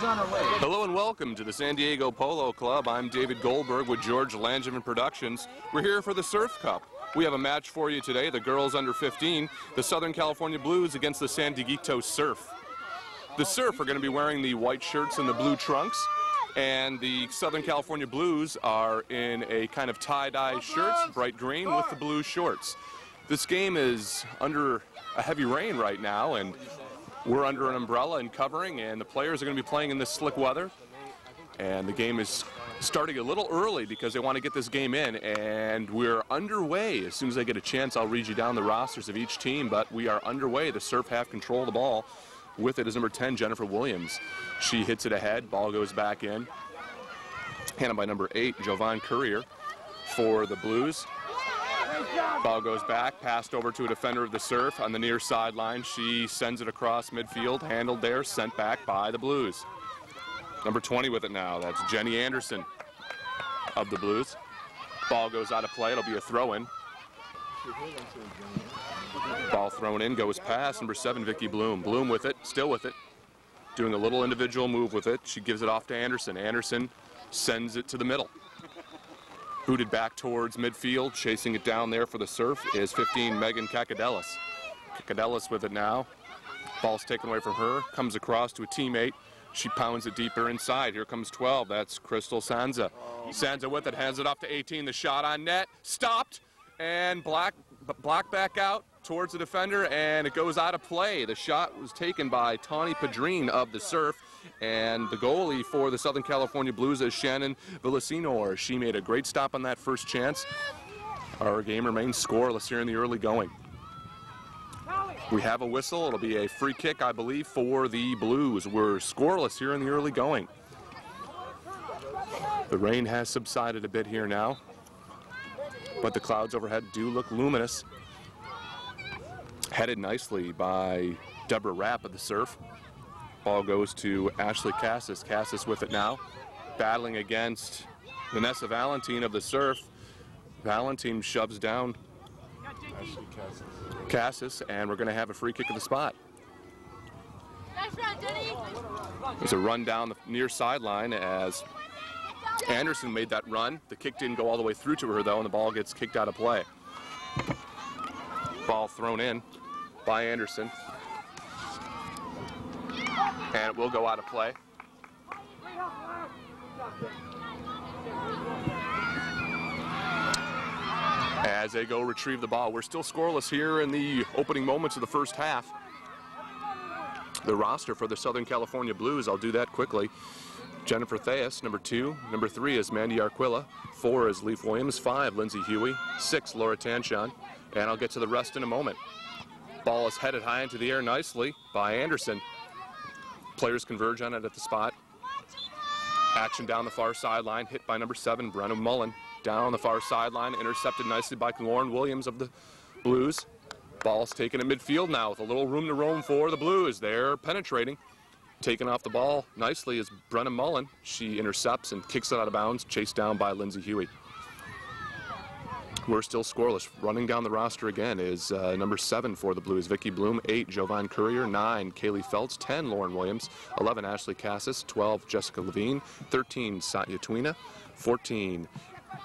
Hello and welcome to the San Diego Polo Club. I'm David Goldberg with George Langevin Productions. We're here for the Surf Cup. We have a match for you today. The girls under 15, the Southern California Blues against the San Dieguito Surf. The Surf are going to be wearing the white shirts and the blue trunks, and the Southern California Blues are in a kind of tie-dye shirts, bright green with the blue shorts. This game is under a heavy rain right now, and we're under an umbrella and covering, and the players are going to be playing in this slick weather. And the game is starting a little early because they want to get this game in, and we're underway. As soon as I get a chance, I'll read you down the rosters of each team, but we are underway. The Surf have control of the ball. With it is number 10, Jennifer Williams. She hits it ahead, ball goes back in. Handled by number 8, Jovan Courier for the Blues. Ball goes back, passed over to a defender of the Surf on the near sideline. She sends it across midfield, handled there, sent back by the Blues. Number 20 with it now, that's Jenny Anderson of the Blues. Ball goes out of play, it'll be a throw-in. Ball thrown in, goes past number 7, Vicky Bloom. Bloom with it, still with it, doing a little individual move with it. She gives it off to Anderson. Anderson sends it to the middle. Booted back towards midfield, chasing it down there for the Surf is 15, Megan Kakadelis. Kakadelis with it now. Ball's taken away from her, comes across to a teammate. She pounds it deeper inside. Here comes 12, that's Crystal Sanza. Sanza with it, hands it off to 18, the shot on net, stopped, and blocked back out towards the defender, and it goes out of play. The shot was taken by Tawny Padrine of the Surf, and the goalie for the Southern California Blues is Shannon Villasenor. She made a great stop on that first chance. Our game remains scoreless here in the early going. We have a whistle. It'll be a free kick, I believe, for the Blues. We're scoreless here in the early going. The rain has subsided a bit here now, but the clouds overhead do look luminous. Headed nicely by Deborah Rapp of the Surf. Ball goes to Ashley Cassis. Cassis with it now, battling against Vanessa Valentine of the Surf. Valentine shoves down Cassis, and we're going to have a free kick at the spot. There's a run down the near sideline as Anderson made that run. The kick didn't go all the way through to her, though, and the ball gets kicked out of play. Ball thrown in by Anderson, and it will go out of play. As they go retrieve the ball. We're still scoreless here in the opening moments of the first half. The roster for the Southern California Blues, I'll do that quickly. Jennifer Theus, number 2. Number 3 is Mandy Arquilla. 4 is Leaf Williams. 5, Lindsay Huey. 6, Laura Tanchon. And I'll get to the rest in a moment. Ball is headed high into the air nicely by Anderson. Players converge on it at the spot. Action down the far sideline, hit by number 7, Brenna Mullen. Down the far sideline, intercepted nicely by Lauren Williams of the Blues. Ball's taken at midfield now with a little room to roam for the Blues. They're penetrating. Taken off the ball nicely is Brenna Mullen. She intercepts and kicks it out of bounds, chased down by Lindsay Huey. We're still scoreless. Running down the roster again is number 7 for the Blues, Vicky Bloom. 8, Jovan Courier. 9, Kaylee Feltz. 10, Lauren Williams. 11, Ashley Cassis. 12, Jessica Levine. 13, Satya Twina. 14,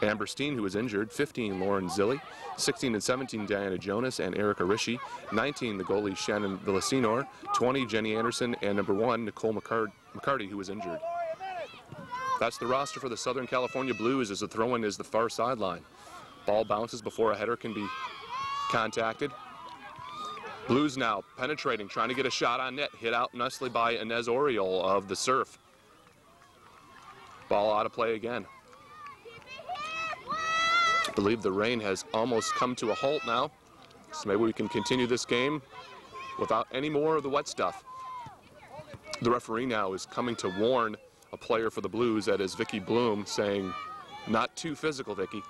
Amber Steen, who was injured. 15, Lauren Zilli. 16 and 17, Diana Jonas and Erica Rishi. 19, the goalie Shannon Villasenor. 20, Jenny Anderson. And number 1, Nicole McCarty, who was injured. That's the roster for the Southern California Blues, as the throw-in is the far sideline. Ball bounces before a header can be contacted. Blues now penetrating, trying to get a shot on net. Hit out nicely by Inez Oriol of the Surf. Ball out of play again. I believe the rain has almost come to a halt now, so maybe we can continue this game without any more of the wet stuff. The referee now is coming to warn a player for the Blues, that is Vicky Bloom, saying, "Not too physical, Vicky."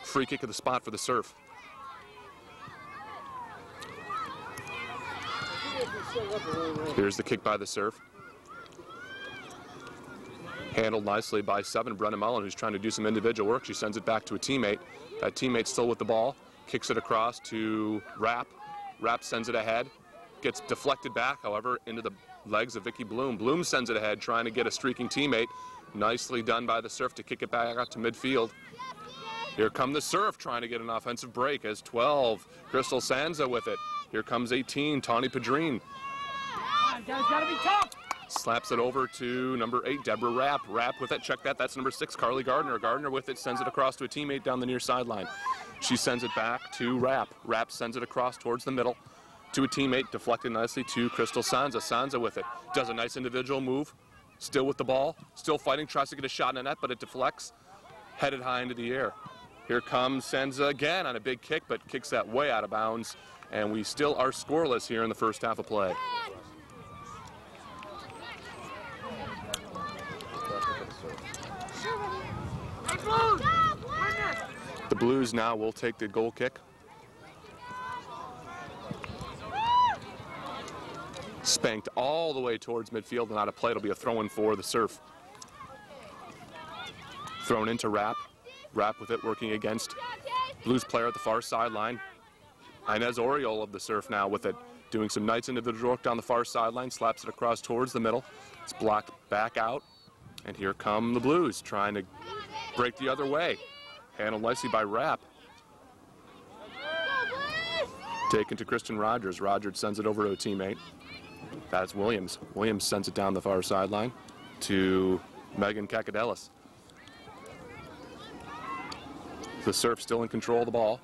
Free kick of the spot for the Surf. Here's the kick by the Surf. Handled nicely by 7, Brenna Mullen, who's trying to do some individual work. She sends it back to a teammate. That teammate's still with the ball. Kicks it across to Rapp. Rapp sends it ahead. Gets deflected back, however, into the legs of Vicky Bloom. Bloom sends it ahead, trying to get a streaking teammate. Nicely done by the Surf to kick it back out to midfield. Here come the Surf, trying to get an offensive break as 12, Crystal Sanza with it. Here comes 18, Tawny Padrine. Gotta be tough. Slaps it over to number 8, Deborah Rapp. Rapp with it, check that, that's number 6, Carly Gardner. Gardner with it, sends it across to a teammate down the near sideline. She sends it back to Rapp. Rapp sends it across towards the middle to a teammate, deflected nicely to Crystal Sanza. Sanza with it, does a nice individual move. Still with the ball, still fighting, tries to get a shot in the net, but it deflects, headed high into the air. Here comes Sanza again on a big kick, but kicks that way out of bounds, and we still are scoreless here in the first half of play. The Blues now will take the goal kick. Spanked all the way towards midfield and out of play. It'll be a throw-in for the Surf. Thrown into Rapp. Rapp with it, working against Blues player at the far sideline. Inez Oriol of the Surf now with it, doing some nice individual work down the far sideline, slaps it across towards the middle. It's blocked back out, and here come the Blues trying to break the other way. Handled nicely by Rapp. Taken to Kristen Rogers. Rogers sends it over to a teammate. That's Williams. Williams sends it down the far sideline to Megan Kakadelis. The Surf still in control of the ball.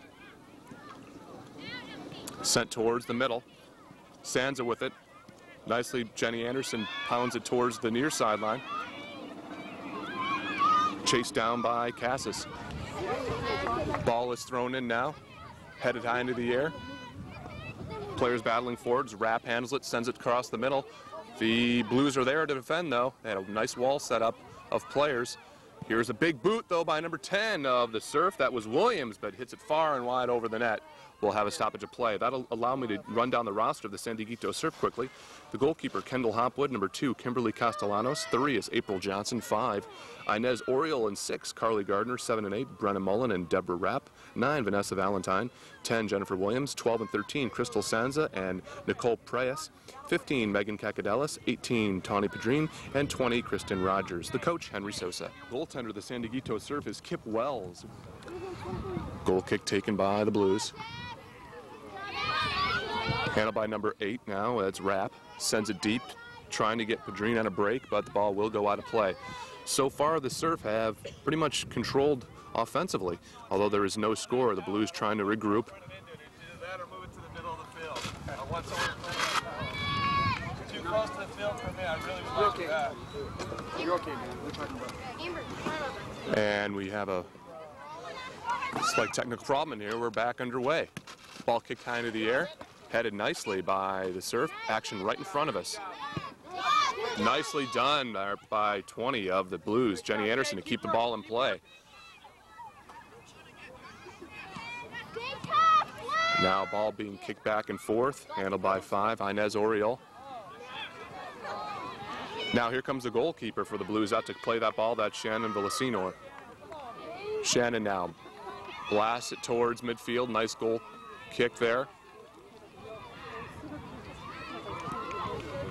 Sent towards the middle. Sanza with it. Nicely, Jenny Anderson pounds it towards the near sideline. Chased down by Cassis. Ball is thrown in now. Headed high into the air. Players battling forwards. Rapp handles it, sends it across the middle. The Blues are there to defend, though. They had a nice wall set up of players. Here's a big boot, though, by number 10 of the Surf. That was Williams, but hits it far and wide over the net. We'll have a stoppage of play. That'll allow me to run down the roster of the San Dieguito Surf quickly. The goalkeeper, Kendall Hopwood. Number 2, Kimberly Castellanos. 3 is April Johnson. 5, Inez Oriol. And 6, Carly Gardner. 7 and 8, Brenna Mullen and Deborah Rapp. 9, Vanessa Valentine. 10, Jennifer Williams. 12 and 13, Crystal Sanza and Nicole Preyes. 15, Megan Kakadelis. 18, Tawny Padrine. And 20, Kristen Rogers. The coach, Henry Sosa. Goaltender of the San Dieguito Surf is Kip Wells. Goal kick taken by the Blues. Handled by number 8 now, that's Rapp. Sends it deep, trying to get Padrine on a break, but the ball will go out of play. So far, the Surf have pretty much controlled offensively, although there is no score. The Blues trying to regroup. Too close to the field for me. I really would like that. You're okay, man. We're talking about. And we have a slight technical problem in here. We're back underway. Ball kicked high into the air, headed nicely by the Surf. Action right in front of us. Nicely done by 20 of the Blues. Jenny Anderson to keep the ball in play. Now ball being kicked back and forth, handled by 5, Inez Oriol. Now here comes the goalkeeper for the Blues out to play that ball. That's Shannon Villasenor. Shannon now blasts it towards midfield. Nice goal kick there.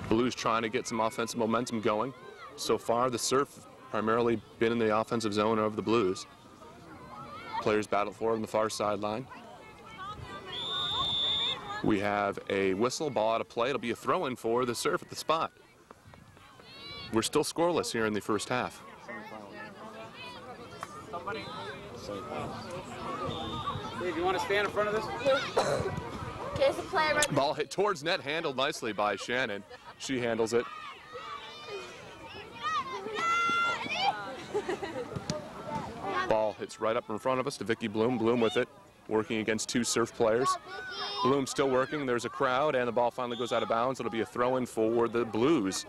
Blues trying to get some offensive momentum going. So far, the Surf primarily been in the offensive zone of the Blues. Players battle forward on the far sideline. We have a whistle, ball out of play. It'll be a throw-in for the Surf at the spot. We're still scoreless here in the first half. Dave, you want to stand in front of this? Ball hit towards net, handled nicely by Shannon. She handles it. Ball hits right up in front of us to Vicky Bloom. Bloom with it, working against 2 Surf players. Bloom still working. There's a crowd, and the ball finally goes out of bounds. It'll be a throw-in for the Blues.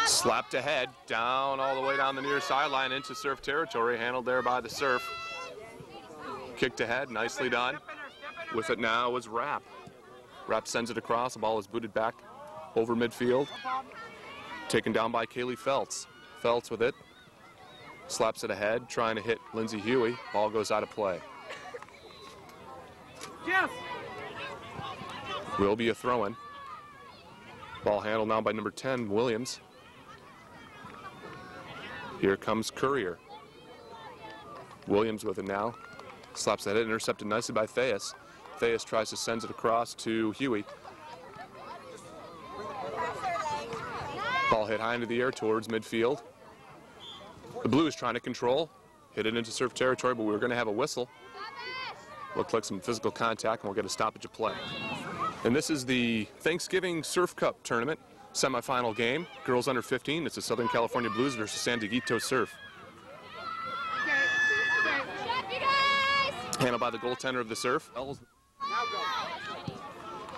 Slapped ahead, down all the way down the near sideline into Surf territory, handled there by the Surf. Kicked ahead, nicely done. With it now was Rapp. Rapp sends it across, the ball is booted back over midfield. Taken down by Kaylee Feltz. Feltz with it, slaps it ahead, trying to hit Lindsay Huey. Ball goes out of play. Yes. Will be a throw-in. Ball handled now by number 10, Williams. Here comes Courier. Williams with it now. Slaps that in, intercepted nicely by Theus. Theus tries to send it across to Huey. Ball hit high into the air towards midfield. The Blues trying to control. Hit it into serve territory, but we were going to have a whistle. Looked like some physical contact, and we'll get a stoppage of play. And this is the Thanksgiving Surf Cup tournament semifinal game. Girls under 15. It's the Southern California Blues versus San Dieguito Surf. Handled by the goaltender of the Surf.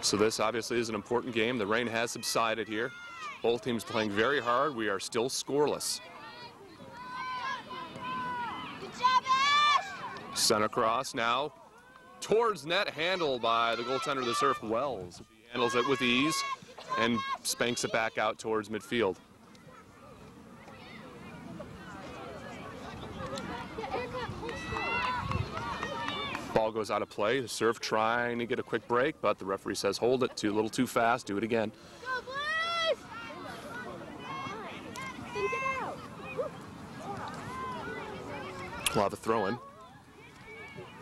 So this obviously is an important game. The rain has subsided here. Both teams playing very hard. We are still scoreless. Sent across now towards net, handled by the goaltender of the Surf, Wells. He handles it with ease and spanks it back out towards midfield. Ball goes out of play. The Surf trying to get a quick break, but the referee says hold it, a little too fast, do it again. We'll have a throw-in.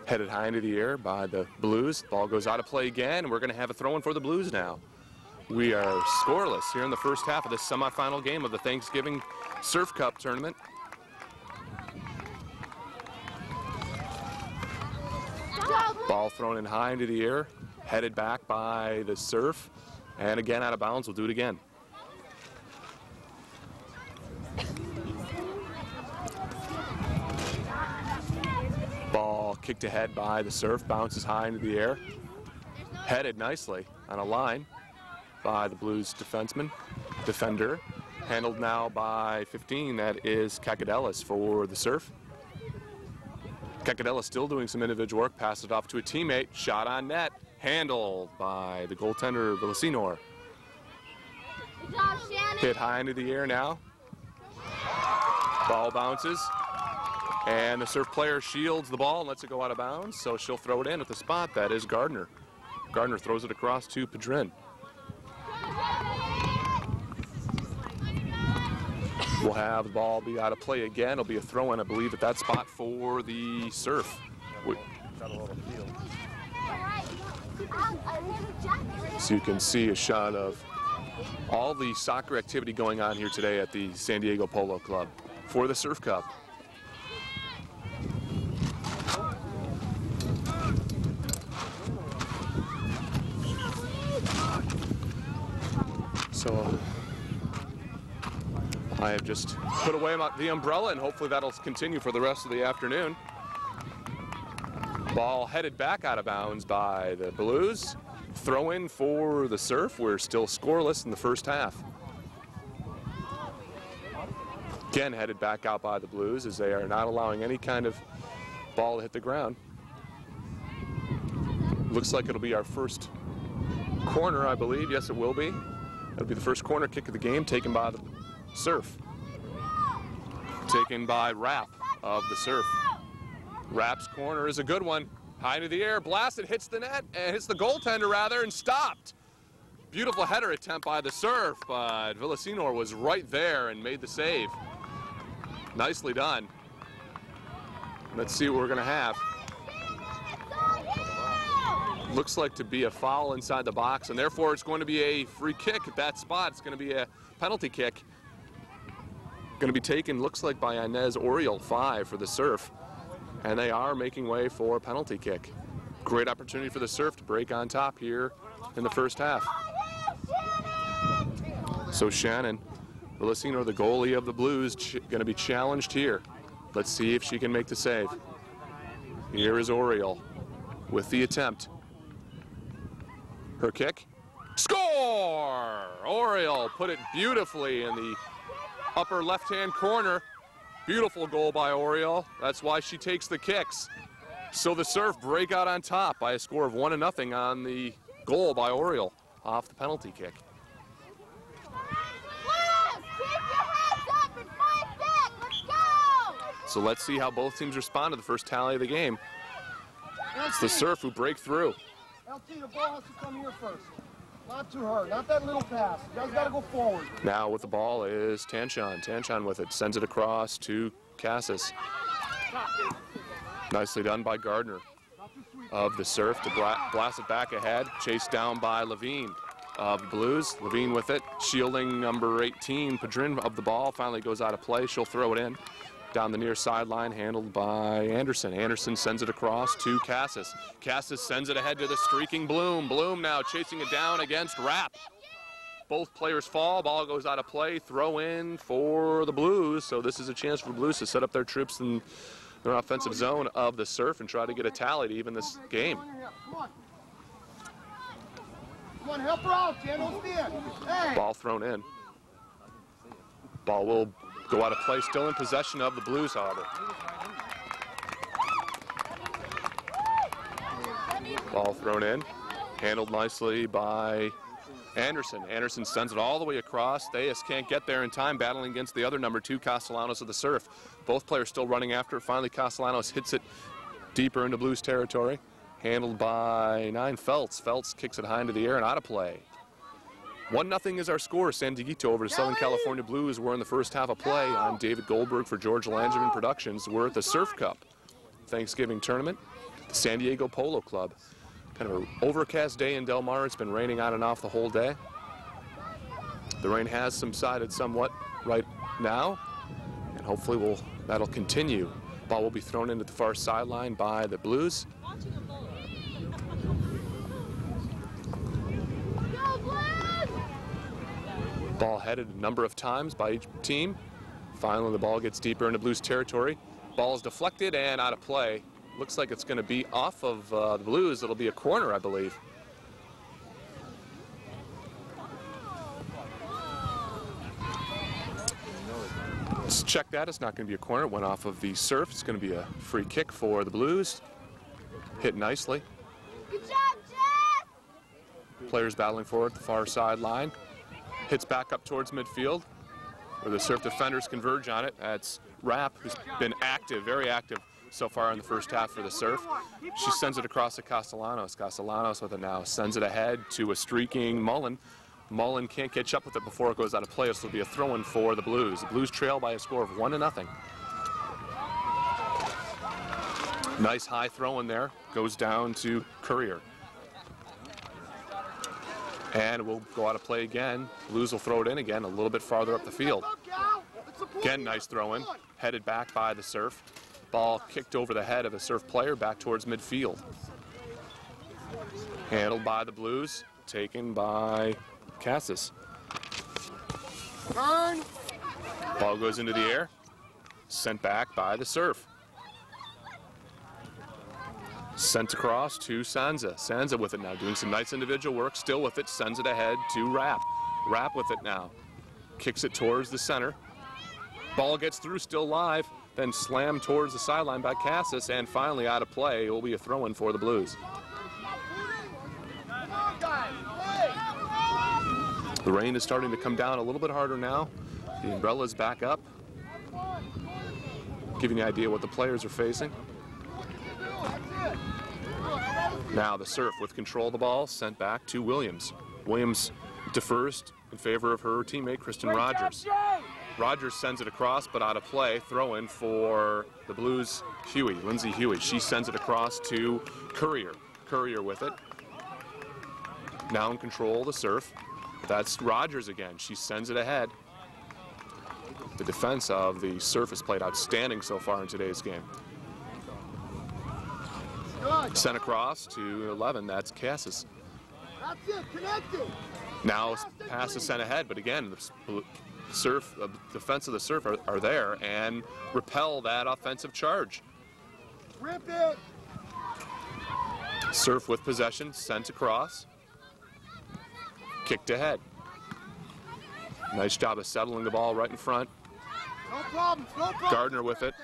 Headed high into the air by the Blues. Ball goes out of play again, and we're going to have a throw-in for the Blues now. We are scoreless here in the first half of this semifinal game of the Thanksgiving Surf Cup tournament. Ball thrown in high into the air, headed back by the Surf, and again out of bounds. We'll do it again. Ball kicked ahead by the Surf, bounces high into the air, headed nicely on a line by the Blues defender, handled now by 15, that is Cacadelis for the Surf. Cacadelis still doing some individual work, passes it off to a teammate, shot on net, handled by the goaltender, Villasenor. Hit high into the air now. Ball bounces, and the Surf player shields the ball and lets it go out of bounds, so she'll throw it in at the spot. That is Gardner. Gardner throws it across to Padrin. We'll have the ball be out of play again. It'll be a throw-in, I believe, at that spot for the Surf. So you can see a shot of all the soccer activity going on here today at the San Diego Polo Club for the Surf Cup. So I have just put away the umbrella, and hopefully that'll continue for the rest of the afternoon. Ball headed back out of bounds by the Blues. Throw in for the Surf. We're still scoreless in the first half. Again headed back out by the Blues, as they are not allowing any kind of ball to hit the ground. Looks like it'll be our first corner, I believe. Yes, it will be. It'll be the first corner kick of the game, taken by the Surf. Taken by Rapp of the Surf. Rapp's corner is a good one. High into the air, blasted, hits the net, and hits the goaltender rather, and stopped. Beautiful header attempt by the Surf, but Villasenor was right there and made the save. Nicely done. Let's see what we're gonna have. Looks like to be a foul inside the box, and therefore it's going to be a free kick at that spot. It's going to be a penalty kick. Going to be taken, looks like, by Inez Oriol, 5 for the Surf. And they are making way for a penalty kick. Great opportunity for the Surf to break on top here in the first half. So Shannon Villasenor, the goalie of the Blues, going to be challenged here. Let's see if she can make the save. Here is Oriol with the attempt. Her kick. Score! Oriol put it beautifully in the upper left-hand corner. Beautiful goal by Oriol. That's why she takes the kicks. So the Surf break out on top by a score of 1-0 on the goal by Oriol off the penalty kick. So let's see how both teams respond to the first tally of the game. It's the Surf who break through. LT, the ball has to come here first. Not to her, not that little pass. You guys gotta go forward. Now with the ball is Tanshan. Tanshan with it, sends it across to Cassis. Nicely done by Gardner of the Surf to blast it back ahead. Chased down by Levine of the Blues. Levine with it, shielding number 18, Padrin of the ball. Finally goes out of play. She'll throw it in. Down the near sideline, handled by Anderson. Anderson sends it across to Cassis. Cassis sends it ahead to the streaking Bloom. Bloom now chasing it down against Rapp. Both players fall, ball goes out of play, throw in for the Blues. So this is a chance for Blues to set up their troops in their offensive zone of the Surf and try to get a tally to even this game. Come on, help her out, Jen, don't stand. Hey. Ball thrown in. Ball will go out of play, still in possession of the Blues, however. Ball thrown in, handled nicely by Anderson. Anderson sends it all the way across. Thais can't get there in time, battling against the other number 2, Castellanos of the Surf. Both players still running after it. Finally, Castellanos hits it deeper into Blues territory. Handled by 9, Feltz. Feltz kicks it high into the air and out of play. 1-0 is our score. San Dieguito over to Southern California Blues. We're in the first half of play. I'm David Goldberg for George Langevin Productions. We're at the Surf Cup Thanksgiving tournament, the San Diego Polo Club. Kind of an overcast day in Del Mar. It's been raining on and off the whole day. The rain has subsided somewhat right now, and hopefully that'll continue. Ball will be thrown into the far sideline by the Blues. Ball headed a number of times by each team. Finally, the ball gets deeper into Blues territory. Ball is deflected and out of play. Looks like it's going to be off of the Blues. It'll be a corner, I believe. Let's check that. It's not going to be a corner. It went off of the Surf. It's going to be a free kick for the Blues. Hit nicely. Good job, Jeff! Players battling forward at the far sideline. Hits back up towards midfield, where the Surf defenders converge on it. That's Rapp, who's been active, very active so far in the first half for the Surf. She sends it across to Castellanos. Castellanos with it now. Sends it ahead to a streaking Mullen. Mullen can't catch up with it before it goes out of play, so it'll be a throw-in for the Blues. The Blues trail by a score of 1-0. Nice high throw-in there. Goes down to Courier. And we'll go out of play again. Blues will throw it in again a little bit farther up the field. Again, nice throw-in. Headed back by the Surf. Ball kicked over the head of a Surf player back towards midfield. Handled by the Blues. Taken by Cassis. Ball goes into the air. Sent back by the Surf. Sent across to Sansa. Sansa with it now, doing some nice individual work. Still with it, sends it ahead to Rapp. Rapp with it now. Kicks it towards the center. Ball gets through, still live. Then slammed towards the sideline by Cassis, and finally out of play. It will be a throw-in for the Blues. The rain is starting to come down a little bit harder now. The umbrella's back up. Giving you an idea what the players are facing. Now the Surf with control of the ball, sent back to Williams. Williams defers in favor of her teammate, Kristen Rogers. Rogers sends it across, but out of play. Throw in for the Blues, Huey, Lindsay Huey. She sends it across to Courier. Courier with it. Now in control of the Surf. That's Rogers again. She sends it ahead. The defense of the Surf has played outstanding so far in today's game. Sent across to 11, that's Cassis. That's it, connected. Now pass is sent ahead, but again, the Surf, the defense of the Surf are there and repel that offensive charge. Rip it. Surf with possession, sent across. Kicked ahead. Nice job of settling the ball right in front. No problem, no problem. Gardner with it.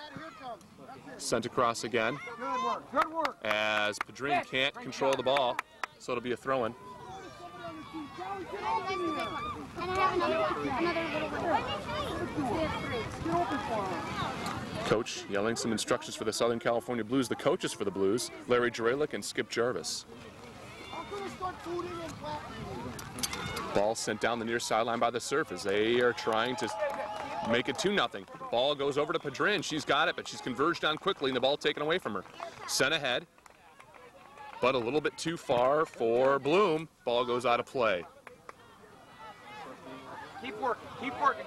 Sent across again. Good work, good work. As Padrin can't control the ball, so it'll be a throw-in. Coach yelling some instructions for the Southern California Blues. The coaches for the Blues, Larry Jarelick and Skip Jarvis. Ball sent down the near sideline by the Surf as they are trying to make it 2-0. Ball goes over to Padrin. She's got it, but she's converged on quickly, and the ball taken away from her. Sent ahead, but a little bit too far for Bloom. Ball goes out of play. Keep working,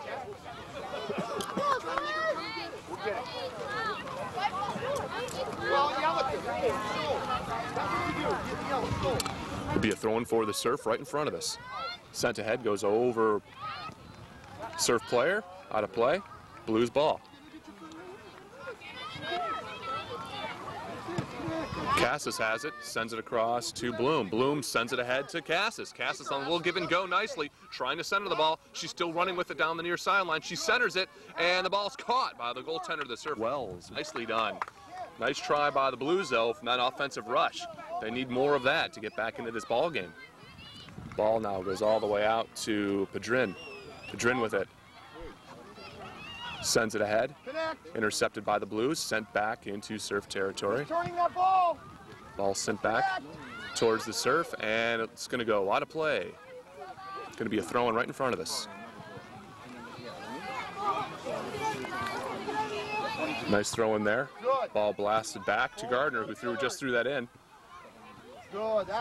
Jeff. We'll get it. Well, yell at them. That's what you do. Get the yellow. Go. It'll be a throw-in for the Surf right in front of us. Sent ahead, goes over Surf player, out of play, Blues ball. Cassis has it, sends it across to Bloom. Bloom sends it ahead to Cassis. Cassis on a little give and go nicely, trying to center the ball. She's still running with it down the near sideline. She centers it, and the ball's caught by the goaltender of the Surf. Wells, nicely done. Nice try by the Blues, though, from that offensive rush. They need more of that to get back into this ball game. Ball now goes all the way out to Padrin. Padrin with it. Sends it ahead. Intercepted by the Blues, sent back into Surf territory. Turning that ball. Ball sent back towards the Surf, and it's going to go out of play. It's going to be a throw-in right in front of us. Nice throw in there. Ball blasted back to Gardner, who just threw that in.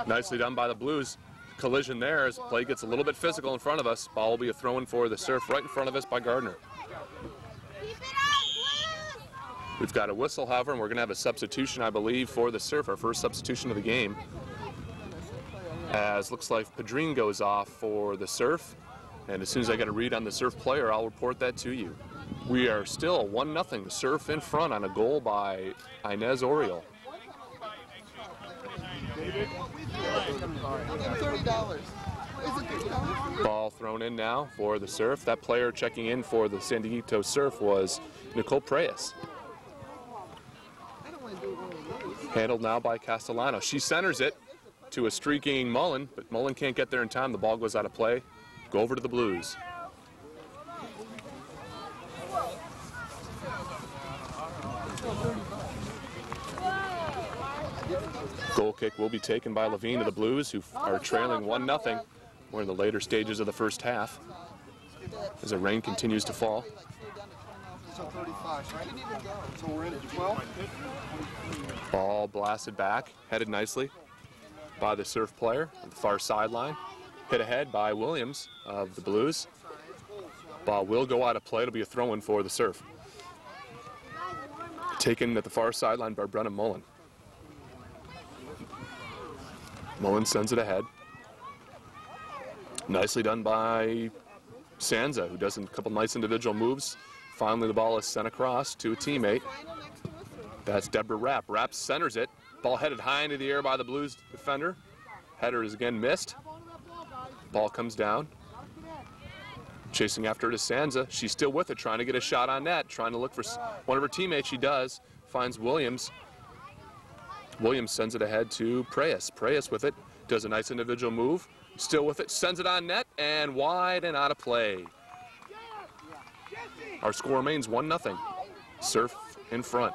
Nicely done by the Blues. Collision there as the play gets a little bit physical in front of us. Ball will be a throw-in for the Surf right in front of us by Gardner. We've got a whistle, however, and we're going to have a substitution, I believe, for the Surf, our first substitution of the game. As looks like Padrin goes off for the Surf, and as soon as I get a read on the Surf player, I'll report that to you. We are still 1-0, Surf in front on a goal by Inez Oriol. Ball thrown in now for the Surf. That player checking in for the San Dieguito Surf was Nicole Preyes. Handled now by Castellano. She centers it to a streaking Mullen, but Mullen can't get there in time. The ball goes out of play. Go over to the Blues. Goal kick will be taken by Levine of the Blues, who are trailing 1-0. We're in the later stages of the first half as the rain continues to fall. So 35, right? So we're in at 12. Ball blasted back, headed nicely by the Surf player at the far sideline. Hit ahead by Williams of the Blues. Ball will go out of play. It'll be a throw-in for the Surf. Taken at the far sideline by Brennan Mullen. Mullen sends it ahead. Nicely done by Sanza, who does a couple nice individual moves. Finally, the ball is sent across to a teammate. That's Deborah Rapp. Rapp centers it. Ball headed high into the air by the Blues defender. Header is again missed. Ball comes down. Chasing after it is Sanza. She's still with it, trying to get a shot on net, trying to look for one of her teammates. She does. Finds Williams. Williams sends it ahead to Preyes. Preyes with it. Does a nice individual move. Still with it. Sends it on net and wide and out of play. Our score remains 1-0. Surf in front.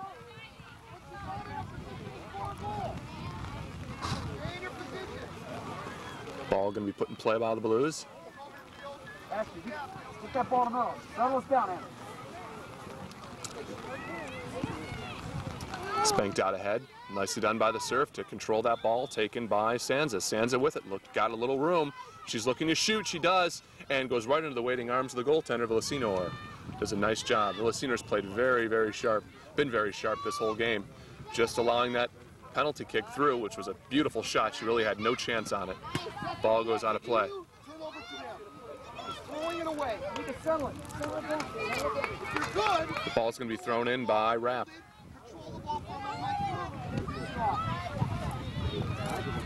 Ball going to be put in play by the Blues. Ashley, get that ball in the middle. Settle us down, Anna. Spanked out ahead. Nicely done by the Surf to control that ball. Taken by Sanza. Sanza with it. Got a little room. She's looking to shoot. She does. And goes right into the waiting arms of the goaltender, Villasenor. Does a nice job. Villasenor's played very, very sharp. Been very sharp this whole game. Just allowing that penalty kick through, which was a beautiful shot. She really had no chance on it. Ball goes out of play. The ball's going to be thrown in by Rapp.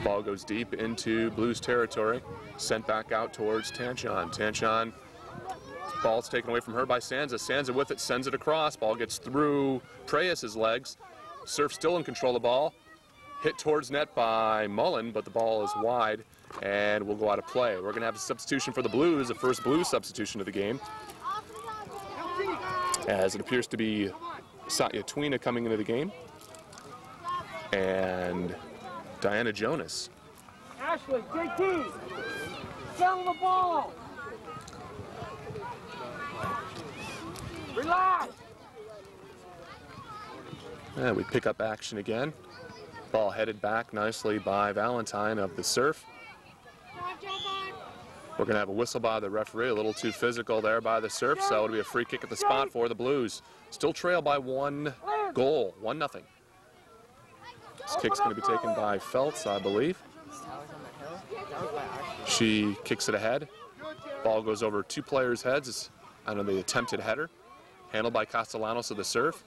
Ball goes deep into Blues territory. Sent back out towards Tanchon. Tanchon, ball's taken away from her by Sanza. Sanza with it, sends it across. Ball gets through Preyes' legs. Surf still in control of the ball. Hit towards net by Mullen, but the ball is wide and will go out of play. We're going to have a substitution for the Blues, the first Blues substitution of the game, as it appears to be Satya Twina coming into the game and Diana Jonas. Ashley, JT, settle the ball. Relax. And we pick up action again. Ball headed back nicely by Valentine of the Surf. We're going to have a whistle by the referee, a little too physical there by the Surf, so it'll be a free kick at the spot for the Blues. Still trail by 1 goal, 1-0. This kick's going to be taken by Feltz, I believe. She kicks it ahead. Ball goes over 2 players' heads under the attempted header. Handled by Castellanos of the Surf.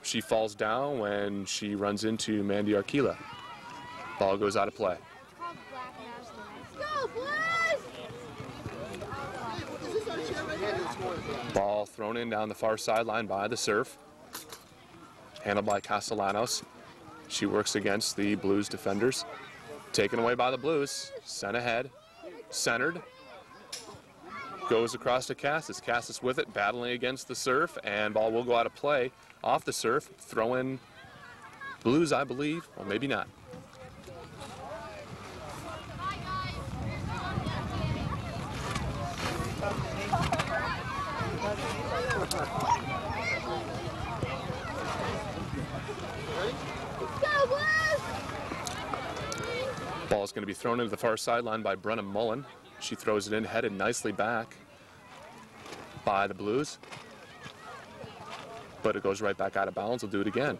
She falls down when she runs into Mandy Arquila. Ball goes out of play. Ball thrown in down the far sideline by the Surf. Handled by Castellanos. She works against the Blues defenders. Taken away by the Blues. Sent ahead. Centered. Goes across to Cassis. Cassis with it, battling against the Surf, and ball will go out of play off the Surf. Throw in Blues, I believe, or maybe not. Ball is going to be thrown into the far sideline by Brenna Mullen. She throws it in, headed nicely back by the Blues. But it goes right back out of bounds. We'll do it again.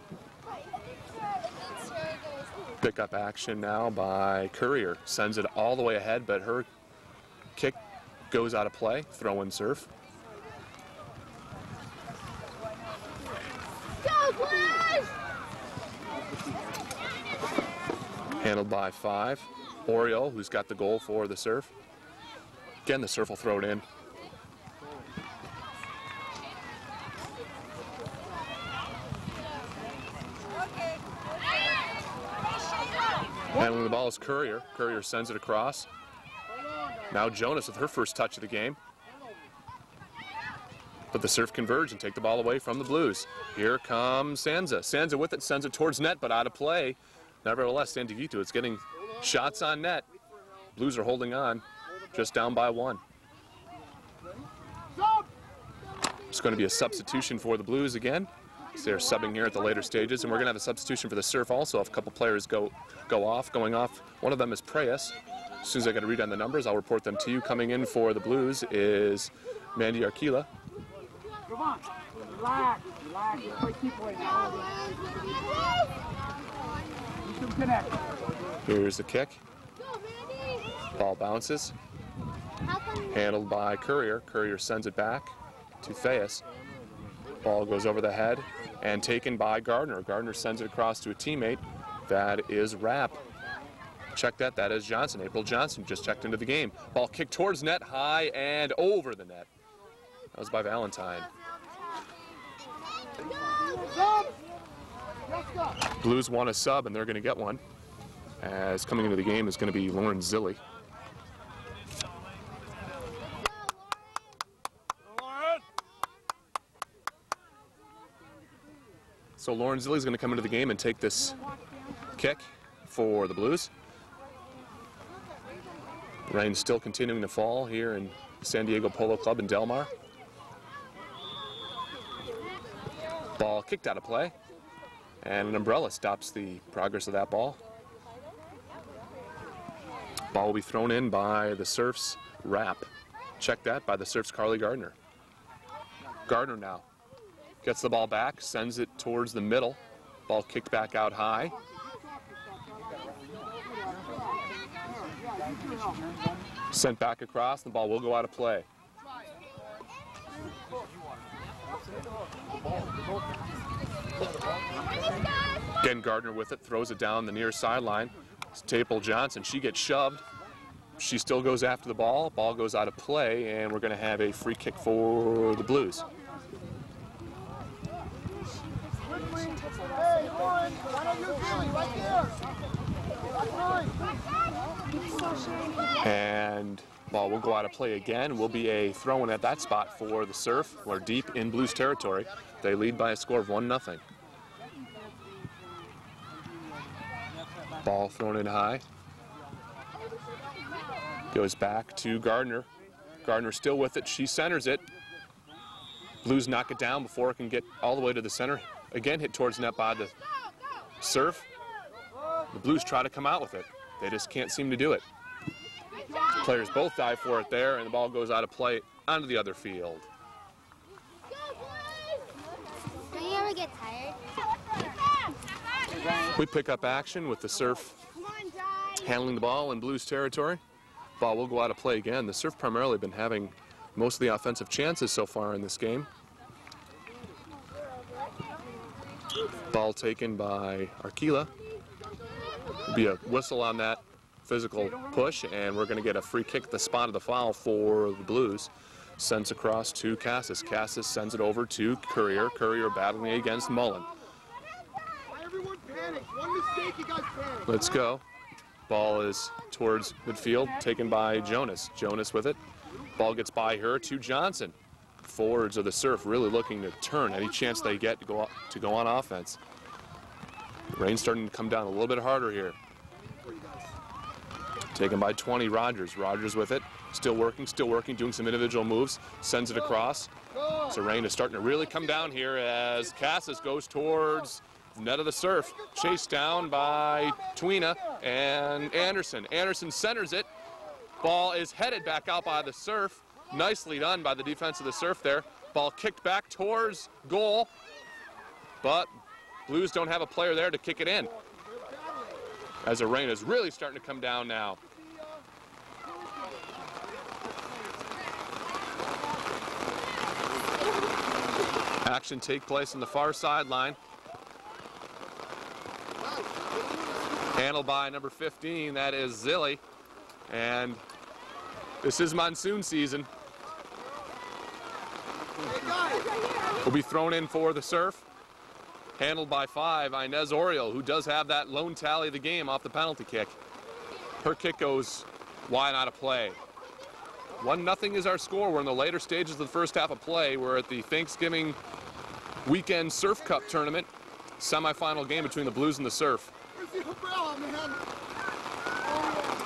Pick up action now by Courier. Sends it all the way ahead, but her kick goes out of play. Throw in Surf. Handled by 5. Oriole, who's got the goal for the Surf. Again, the Surf will throw it in. Handling the ball is Courier. Courier sends it across. Now Jonas with her first touch of the game. But the Surf converge and take the ball away from the Blues. Here comes Sansa. Sansa with it, sends it towards net, but out of play. Nevertheless, Dieguito is getting shots on net. Blues are holding on, just down by 1. It's going to be a substitution for the Blues again. So they're subbing here at the later stages, and we're going to have a substitution for the Surf also if a couple players going off. One of them is Preyas. As soon as I get a read on the numbers, I'll report them to you. Coming in for the Blues is Mandy Arquila. Come on, relax, relax. Keep away now. You can connect. Here's the kick. Ball bounces. Handled by Courier. Courier sends it back to Theus. Ball goes over the head and taken by Gardner. Gardner sends it across to a teammate. That is Rapp. Check that. That is Johnson. April Johnson just checked into the game. Ball kicked towards net, high and over the net. That was by Valentine. Blues want a sub, and they're going to get one. As coming into the game is going to be Lauren Zilli. So Lauren Zilli is going to come into the game and take this kick for the Blues. Rain still continuing to fall here in San Diego Polo Club in Del Mar. Ball kicked out of play, and an umbrella stops the progress of that ball. Ball will be thrown in by the Surf's Rapp. Check that, by the Surf's Carly Gardner. Gardner now gets the ball back, sends it towards the middle. Ball kicked back out high. Sent back across, the ball will go out of play. Again, Gardner with it, throws it down the near sideline. It's April Johnson, she gets shoved. She still goes after the ball. Ball goes out of play, and we're going to have a free kick for the Blues. Hey, Lauren, why don't you do right there? And ball will go out of play again. Will be a throw-in at that spot for the Surf. We're deep in Blues territory. They lead by a score of 1-0. Ball thrown in high. Goes back to Gardner. Gardner still with it. She centers it. Blues knock it down before it can get all the way to the center. Again, hit towards net by the serve. The Blues try to come out with it. They just can't seem to do it. Players both dive for it there, and the ball goes out of play onto the other field. Don't you ever get tired? We pick up action with the Surf handling the ball in Blues territory. Ball will go out of play again. The Surf primarily been having most of the offensive chances so far in this game. Ball taken by Arkila. There'll be a whistle on that physical push, and we're going to get a free kick at the spot of the foul for the Blues. Sends across to Cassis. Cassis sends it over to Courier. Courier battling against Mullen. Everyone panic. One mistake, you guys panic. Let's go. Ball is towards midfield, taken by Jonas. Jonas with it. Ball gets by her to Johnson. Forwards of the Surf really looking to turn any chance they get to go on offense. Rain's starting to come down a little bit harder here. Taken by 20, Rogers. Rogers with it. Still working, doing some individual moves. Sends it across. So rain is starting to really come down here as Cassis goes towards the net of the Surf. Chased down by Tweena and Anderson. Anderson centers it. Ball is headed back out by the Surf. Nicely done by the defense of the Surf there. Ball kicked back towards goal. But Blues don't have a player there to kick it in, as the rain is really starting to come down now. Action take place on the far sideline. Handled by number 15, that is Zilli. And this is monsoon season. Will be thrown in for the Surf. Handled by 5, Inez Oriel, who does have that lone tally of the game off the penalty kick. Her kick goes wide out of play. 1-0 is our score. We're in the later stages of the first half of play. We're at the Thanksgiving weekend Surf Cup tournament, semifinal game between the Blues and the Surf.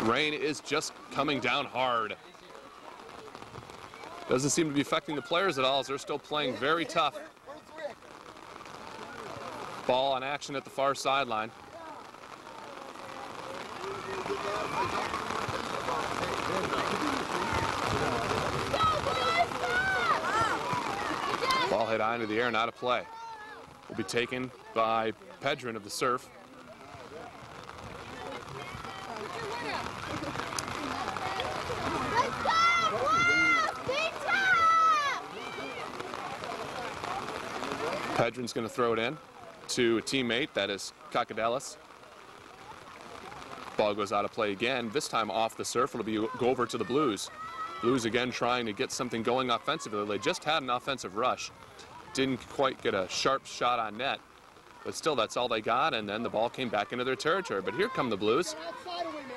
Rain is just coming down hard. Doesn't seem to be affecting the players at all, as they're still playing very tough. Ball on action at the far sideline. Ball hit high into the air and out of play. Will be taken by Pedrin of the Surf. Pedrin's going to throw it in to a teammate, that is Kakadelis. Ball goes out of play again, this time off the Surf. It'll go over to the Blues. Blues again trying to get something going offensively. They just had an offensive rush. Didn't quite get a sharp shot on net, but still that's all they got, and then the ball came back into their territory. But here come the Blues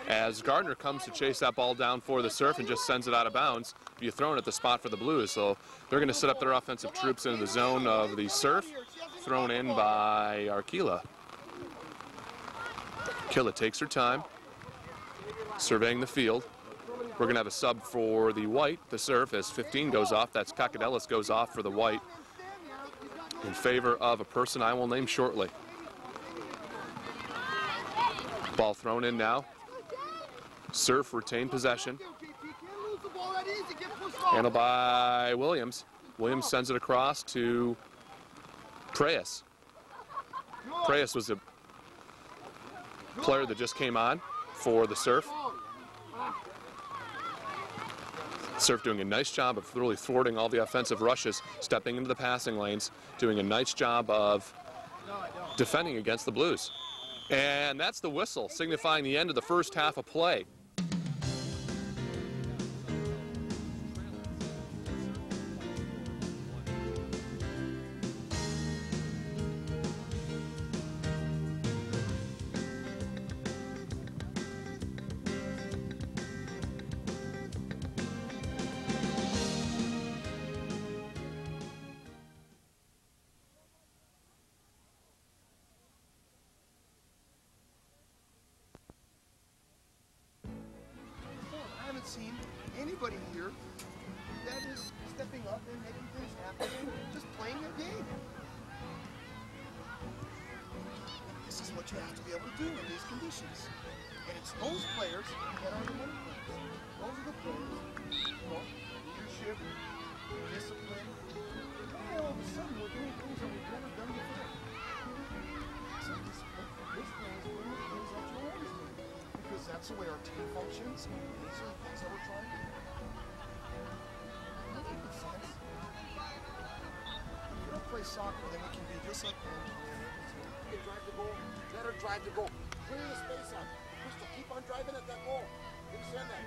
as Gardner comes to chase that ball down for the Surf and just sends it out of bounds. Be thrown at the spot for the Blues. So they're going to set up their offensive troops into the zone of the Surf. Thrown in by Arkila. Arkila takes her time, surveying the field. We're going to have a sub for the White, the Surf, as 15 goes off. That's Kakadelis goes off for the White in favor of a person I will name shortly. Ball thrown in now. Surf retain possession. Handled by Williams. Williams sends it across to Preyas. Preyas was a player that just came on for the Surf. Surf doing a nice job of really thwarting all the offensive rushes, stepping into the passing lanes, doing a nice job of defending against the Blues. And that's the whistle, signifying the end of the first half of play. seen anybody here that is stepping up and making things happen and just playing their game. This is what you have to be able to do in these conditions. And it's those players that are the money players. Those are the players, you know, leadership, discipline. And all of a sudden, we're doing things that we've never done before. So this thing is one of the things that you always do. Because that's the way our team functions. These are the things that we're trying to do. Doesn't that make sense? If we don't play soccer, then we can be just like them. You can drive the goal. Let her drive the goal. Clear the space out. Crystal, keep on driving at that goal. You understand that?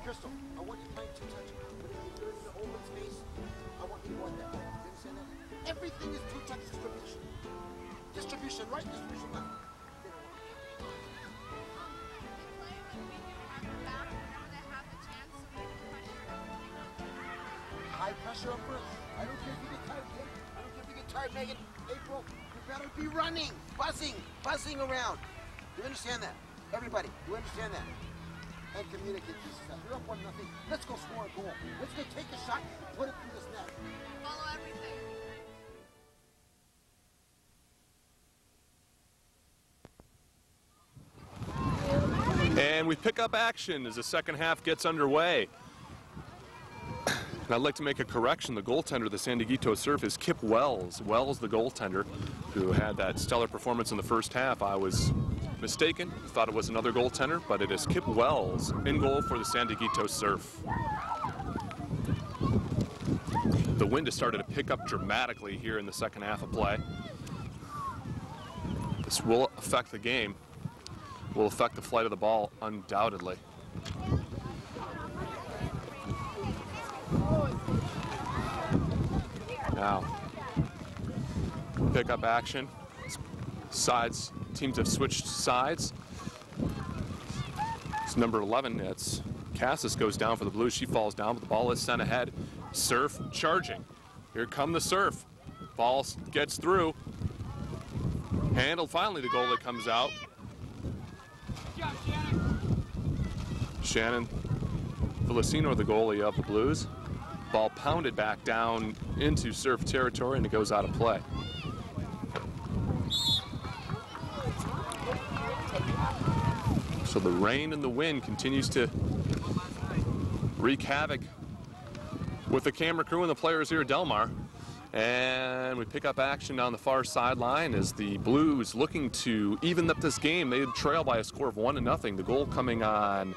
Crystal, I want you playing two-touch. But if you're in the open space, I want you to want that goal. You understand that? Everything is two-touch distribution. Distribution right, distribution left. High pressure up first. I don't care if you get tired, kid. I don't care if you get tired, Megan. April, you better be running, buzzing around. You understand that? Everybody, you understand that? And communicate this stuff. You're up 1-0. Let's go score a goal. Let's go take a shot and put it through this net. Follow everything. And we pick up action as the second half gets underway. And I'd like to make a correction. The goaltender of the San Dieguito Surf is Kip Wells. Wells, the goaltender, who had that stellar performance in the first half. I was mistaken, thought it was another goaltender, but it is Kip Wells in goal for the San Dieguito Surf. The wind has started to pick up dramatically here in the second half of play. This will affect the game, will affect the flight of the ball undoubtedly. Now, pick up action. Sides, teams have switched sides. It's number 11, it's Cassis goes down for the Blues. She falls down, but the ball is sent ahead. Surf charging. Here come the Surf. Ball gets through. Handled, finally the goalie comes out. Shannon Felicino, the goalie of the Blues. Ball pounded back down into Surf territory and it goes out of play. So the rain and the wind continues to wreak havoc with the camera crew and the players here at Del Mar. And we pick up action down the far sideline as the Blues looking to even up this game. They trail by a score of 1-0. The goal coming on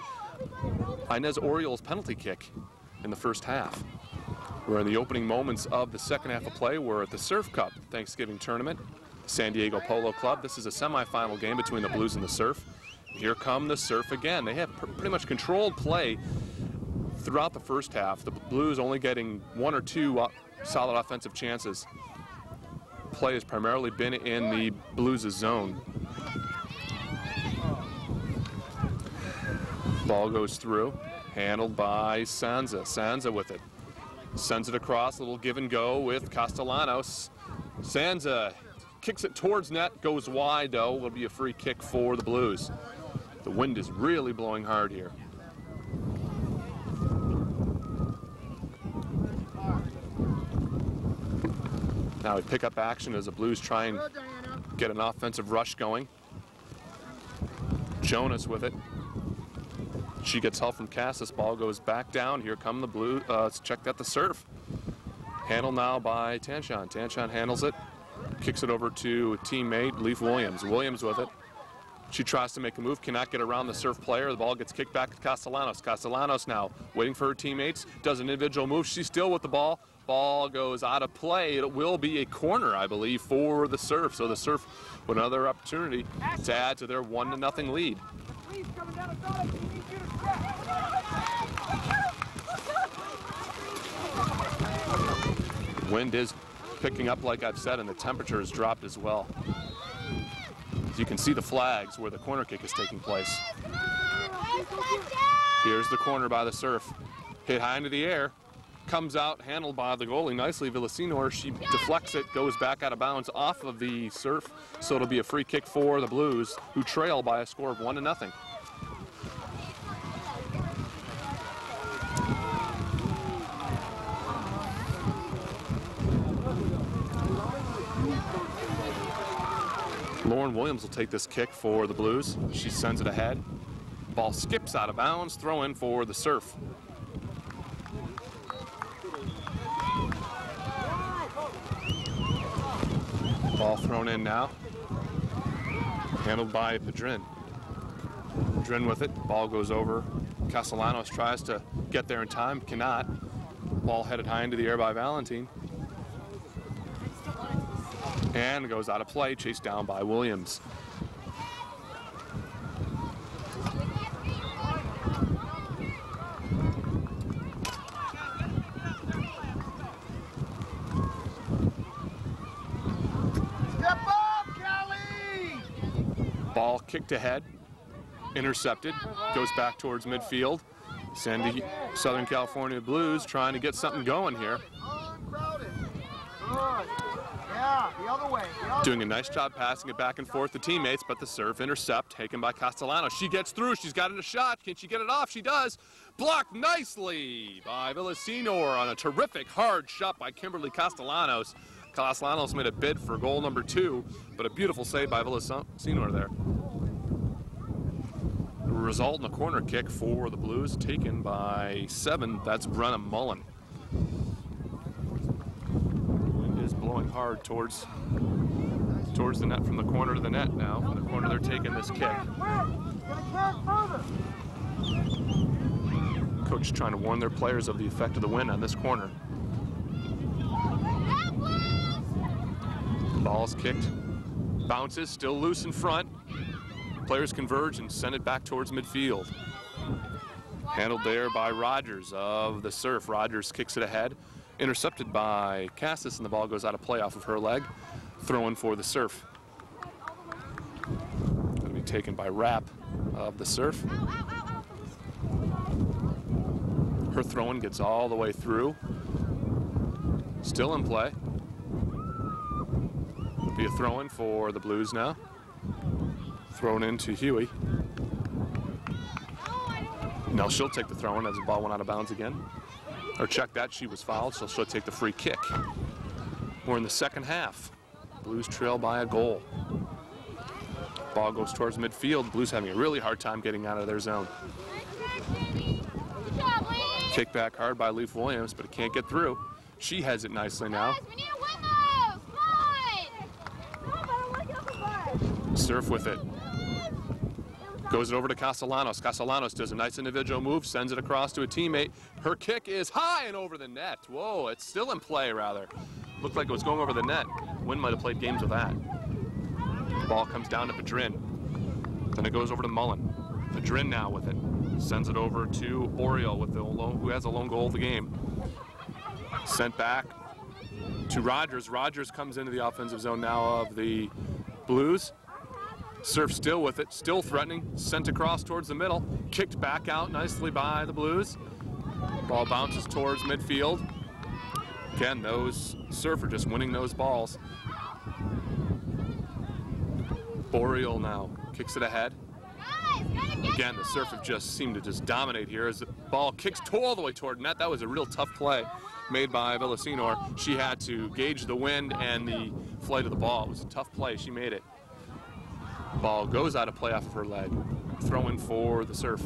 Inez Oriole's penalty kick in the first half. We're in the opening moments of the second half of play. We're at the Surf Cup Thanksgiving Tournament, San Diego Polo Club. This is a semifinal game between the Blues and the Surf. Here come the Surf again. They have pretty much controlled play throughout the first half. The Blues only getting 1 or 2 solid offensive chances. Play has primarily been in the Blues' zone. Ball goes through, handled by Sanza. Sanza with it. Sends it across, a little give and go with Castellanos. Sanza kicks it towards net, goes wide though. Will be a free kick for the Blues. The wind is really blowing hard here. Now we pick up action as the Blues try and get an offensive rush going. Jonas with it. She gets help from Cassis. Ball goes back down. Here come the Blues. Let's check that the Surf. Handled now by Tanshan. Tanshan handles it. Kicks it over to a teammate, Leaf Williams. Williams with it. She tries to make a move, cannot get around the Surf player. The ball gets kicked back to Castellanos. Castellanos now waiting for her teammates. Does an individual move. She's still with the ball. Ball goes out of play. It will be a corner, I believe, for the Surf. So the Surf with another opportunity to add to their 1-0 lead. Wind is picking up, like I've said, and the temperature has dropped as well. As you can see the flags where the corner kick is taking place. Here's the corner by the Surf. Hit high into the air. Comes out, handled by the goalie nicely, Villasenor. She deflects it, goes back out of bounds off of the Surf. So it'll be a free kick for the Blues, who trail by a score of 1-0. Lauren Williams will take this kick for the Blues. She sends it ahead. Ball skips out of bounds, throw in for the Surf. Ball thrown in now. Handled by Padrin. Padrin with it, ball goes over. Castellanos tries to get there in time, cannot. Ball headed high into the air by Valentine. And goes out of play, chased down by Williams. Step up, Kelly! Ball kicked ahead, intercepted, goes back towards midfield. Southern California Blues trying to get something going here. Uncrowded. Good. Yeah, the other way. Doing a nice job passing it back and forth to teammates, but the serve intercept taken by Castellanos. She gets through, she's got it a shot. Can she get it off? She does. Blocked nicely by Villasenor on a terrific hard shot by Kimberly Castellanos. Castellanos made a bid for goal number 2, but a beautiful save by Villasenor there. The result in a corner kick for the Blues, taken by 7. That's Brenna Mullen. Wind is blowing hard towards the net, from the corner to the net now. From the corner, they're taking this kick. Coach trying to warn their players of the effect of the wind on this corner. Ball's kicked, bounces, still loose in front. Players converge and send it back towards midfield. Handled there by Rogers of the Surf. Rogers kicks it ahead, intercepted by Cassis, and the ball goes out of play off of her leg. Throw in for the Surf. Going to be taken by Rapp of the Surf. Her throw-in gets all the way through. Still in play. It'll be a throw-in for the Blues now. Thrown into Huey. Now she'll take the throw-in as the ball went out of bounds again. Or check that, she was fouled, so she'll take the free kick. We're in the second half. Blues trail by a goal. Ball goes towards midfield. Blues having a really hard time getting out of their zone. Kick back hard by Leaf Williams, but it can't get through. She has it nicely now. Surf with it. Goes it over to Castellanos. Castellanos does a nice individual move, sends it across to a teammate. Her kick is high and over the net. Whoa, it's still in play, rather. Looked like it was going over the net. Wynn might have played games with that. The ball comes down to Padrin. Then it goes over to Mullen. Padrin now with it. Sends it over to Oriole with the who has a lone goal of the game. Sent back to Rogers. Rogers comes into the offensive zone now of the Blues. Surf still with it, still threatening, sent across towards the middle, kicked back out nicely by the Blues. Ball bounces towards midfield. Again, those Surf are just winning those balls. Boreal now kicks it ahead. Again, the Surf have just seemed to just dominate here as the ball kicks all the way toward net. That was a real tough play made by Villasenor. She had to gauge the wind and the flight of the ball. It was a tough play, she made it. Ball goes out of play off of her leg. Throw in for the Surf.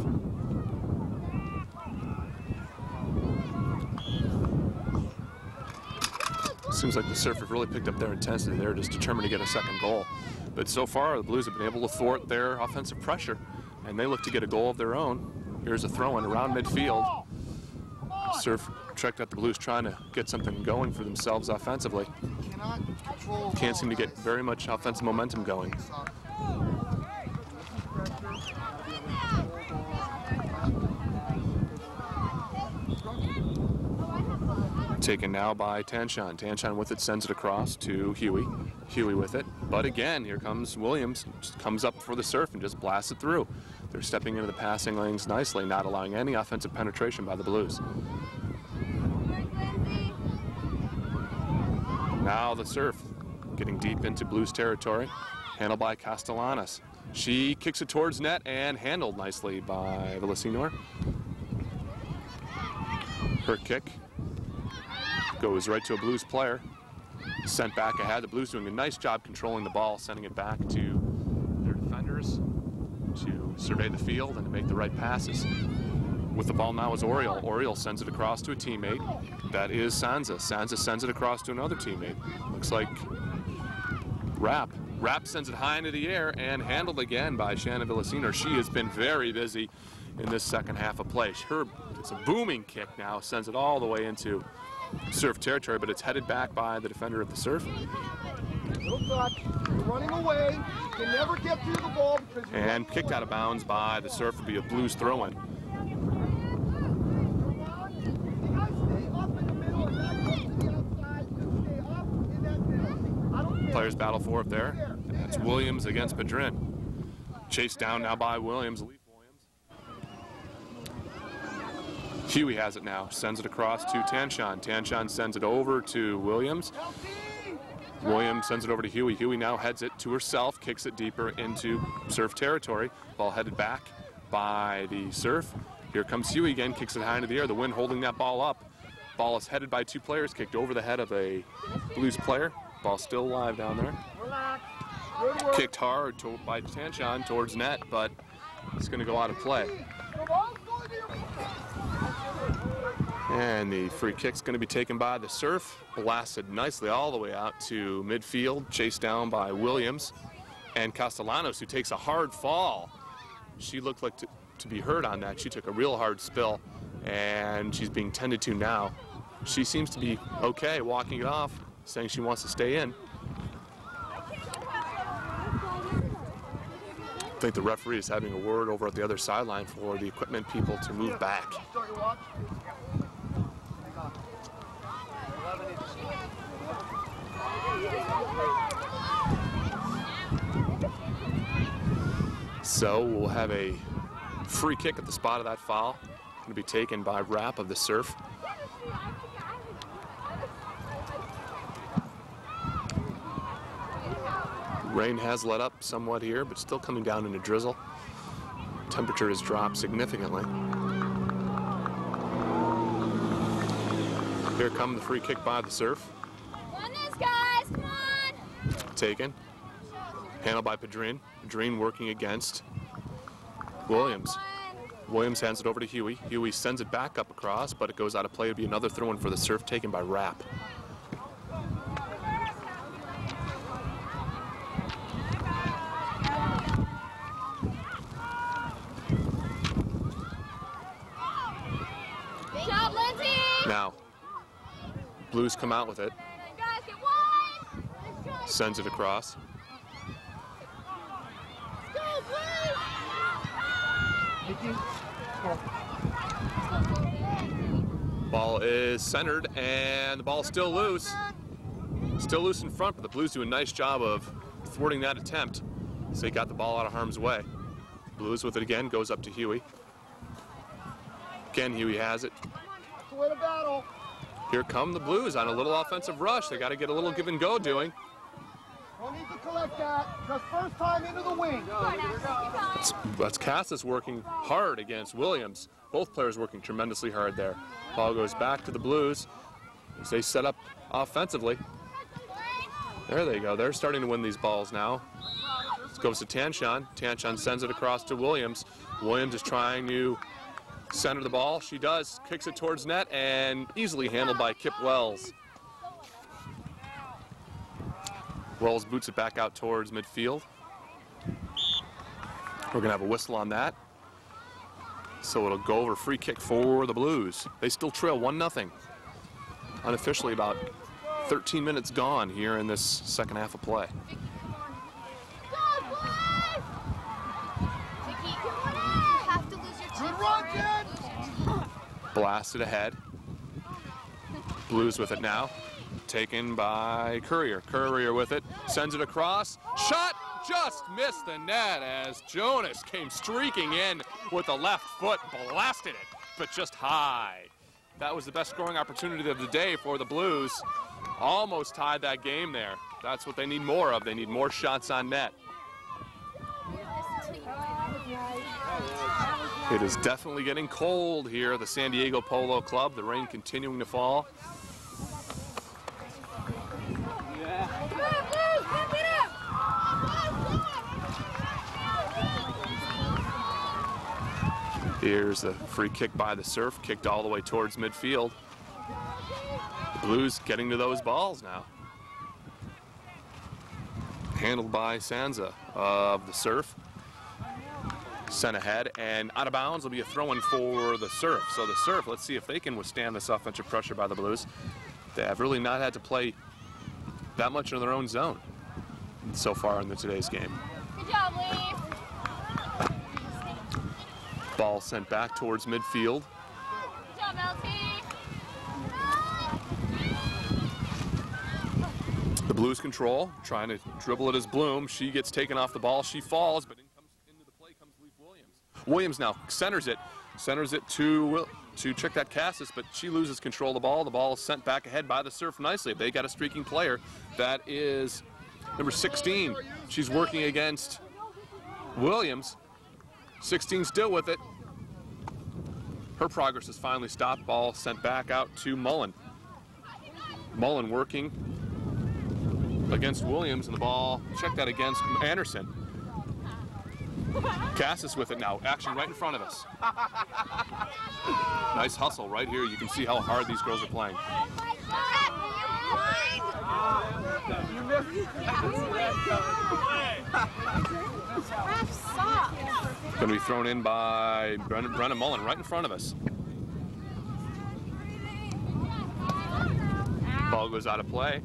Seems like the Surf have really picked up their intensity. They're just determined to get a second goal. But so far, the Blues have been able to thwart their offensive pressure, and they look to get a goal of their own. Here's a throw-in around midfield. Surf checked out the Blues trying to get something going for themselves offensively. Can't seem to get very much offensive momentum going. Taken now by Tanshan. Tanshan with it sends it across to Huey. Huey with it. But again, here comes Williams. Just comes up for the Surf and just blasts it through. They're stepping into the passing lanes nicely, not allowing any offensive penetration by the Blues. Now the Surf getting deep into Blues territory. Handled by Castellanos. She kicks it towards net and handled nicely by Villasenor. Her kick goes right to a Blues player. Sent back ahead. The Blues doing a nice job controlling the ball, sending it back to survey the field and to make the right passes. With the ball now is Oriole. Oriole sends it across to a teammate. That is Sansa. Sansa sends it across to another teammate. Looks like Rapp. Rapp sends it high into the air and handled again by Shannon Villacino. She has been very busy in this second half of play. It's a booming kick now, sends it all the way into serve territory, but it's headed back by the defender of the serve. Little touch, you're running away, you can never get through the ball because you're and kicked out of bounds by the serve, will be a Blues throw-in. Players battle for it there. That's Williams against Padrin. Chased down now by Williams. Huey has it now, sends it across to Tanshan. Tanshan sends it over to Williams. Williams sends it over to Huey. Huey now heads it to herself, kicks it deeper into serve territory. Ball headed back by the serve. Here comes Huey again, kicks it high into the air. The wind holding that ball up. Ball is headed by two players, kicked over the head of a Blues player. Ball still live down there. Kicked hard by Tanshan towards net, but it's going to go out of play. And the free kick's going to be taken by the Surf. Blasted nicely all the way out to midfield, chased down by Williams. And Castellanos, who takes a hard fall. She looked like to be hurt on that. She took a real hard spill, and she's being tended to now. She seems to be okay walking it off, saying she wants to stay in. I think the referee is having a word over at the other sideline for the equipment people to move back. So we'll have a free kick at the spot of that foul. Going to be taken by Rapp of the Surf. Rain has let up somewhat here, but still coming down in a drizzle. Temperature has dropped significantly. Here comes the free kick by the Surf. Won this, guys, come on! Taken. Handled by Padrin. Padrin working against Williams. Williams hands it over to Huey. Huey sends it back up across, but it goes out of play. It'll be another throw-in for the Surf, taken by Rapp. Now, Blues come out with it. Sends it across. Ball is centered, and the ball's still loose. Still loose in front, but the Blues do a nice job of thwarting that attempt. So they got the ball out of harm's way. Blues with it again, goes up to Huey. Again, Huey has it. Win a battle. Here come the Blues on a little offensive rush. They got to get a little give and go doing. Don't need to collect that. Just first time into the wing. That's Cassis working hard against Williams. Both players working tremendously hard there. Ball goes back to the Blues as they set up offensively. There they go. They're starting to win these balls now. This goes to Tanshan. Tanshan sends it across to Williams. Williams is trying to center the ball. She does. Kicks it towards net and easily handled by Kip Wells. Wells boots it back out towards midfield. We're going to have a whistle on that. So it'll go over free kick for the Blues. They still trail 1-0. Unofficially about 13 minutes gone here in this second half of play. Blasted ahead. Blues with it now. Taken by Courier. Courier with it. Sends it across. Shot just missed the net as Jonas came streaking in with the left foot. Blasted it, but just high. That was the best scoring opportunity of the day for the Blues. Almost tied that game there. That's what they need more of. They need more shots on net. It is definitely getting cold here at the San Diego Polo Club. The rain continuing to fall. Here's the free kick by the Surf, kicked all the way towards midfield. The Blues getting to those balls now. Handled by Sansa of the Surf. Sent ahead and out of bounds will be a throw-in for the Surf. So the Surf, let's see if they can withstand this offensive pressure by the Blues. They have really not had to play that much in their own zone so far in today's game. Good job, Lee. Ball sent back towards midfield. Good job, LT. The Blues control, trying to dribble it as Bloom. She gets taken off the ball. She falls, but into the play comes Williams. Williams now centers it to check that Cassis, but she loses control of the ball. The ball is sent back ahead by the Surf nicely. They got a streaking player. That is number 16. She's working against Williams. 16 still with it. Her progress is finally stopped. Ball sent back out to Mullen. Mullen working against Williams, and the ball checked that against Anderson. Cassis with it now. Action right in front of us. Nice hustle right here. You can see how hard these girls are playing. Going to be thrown in by Brenna Mullen right in front of us. Ball goes out of play.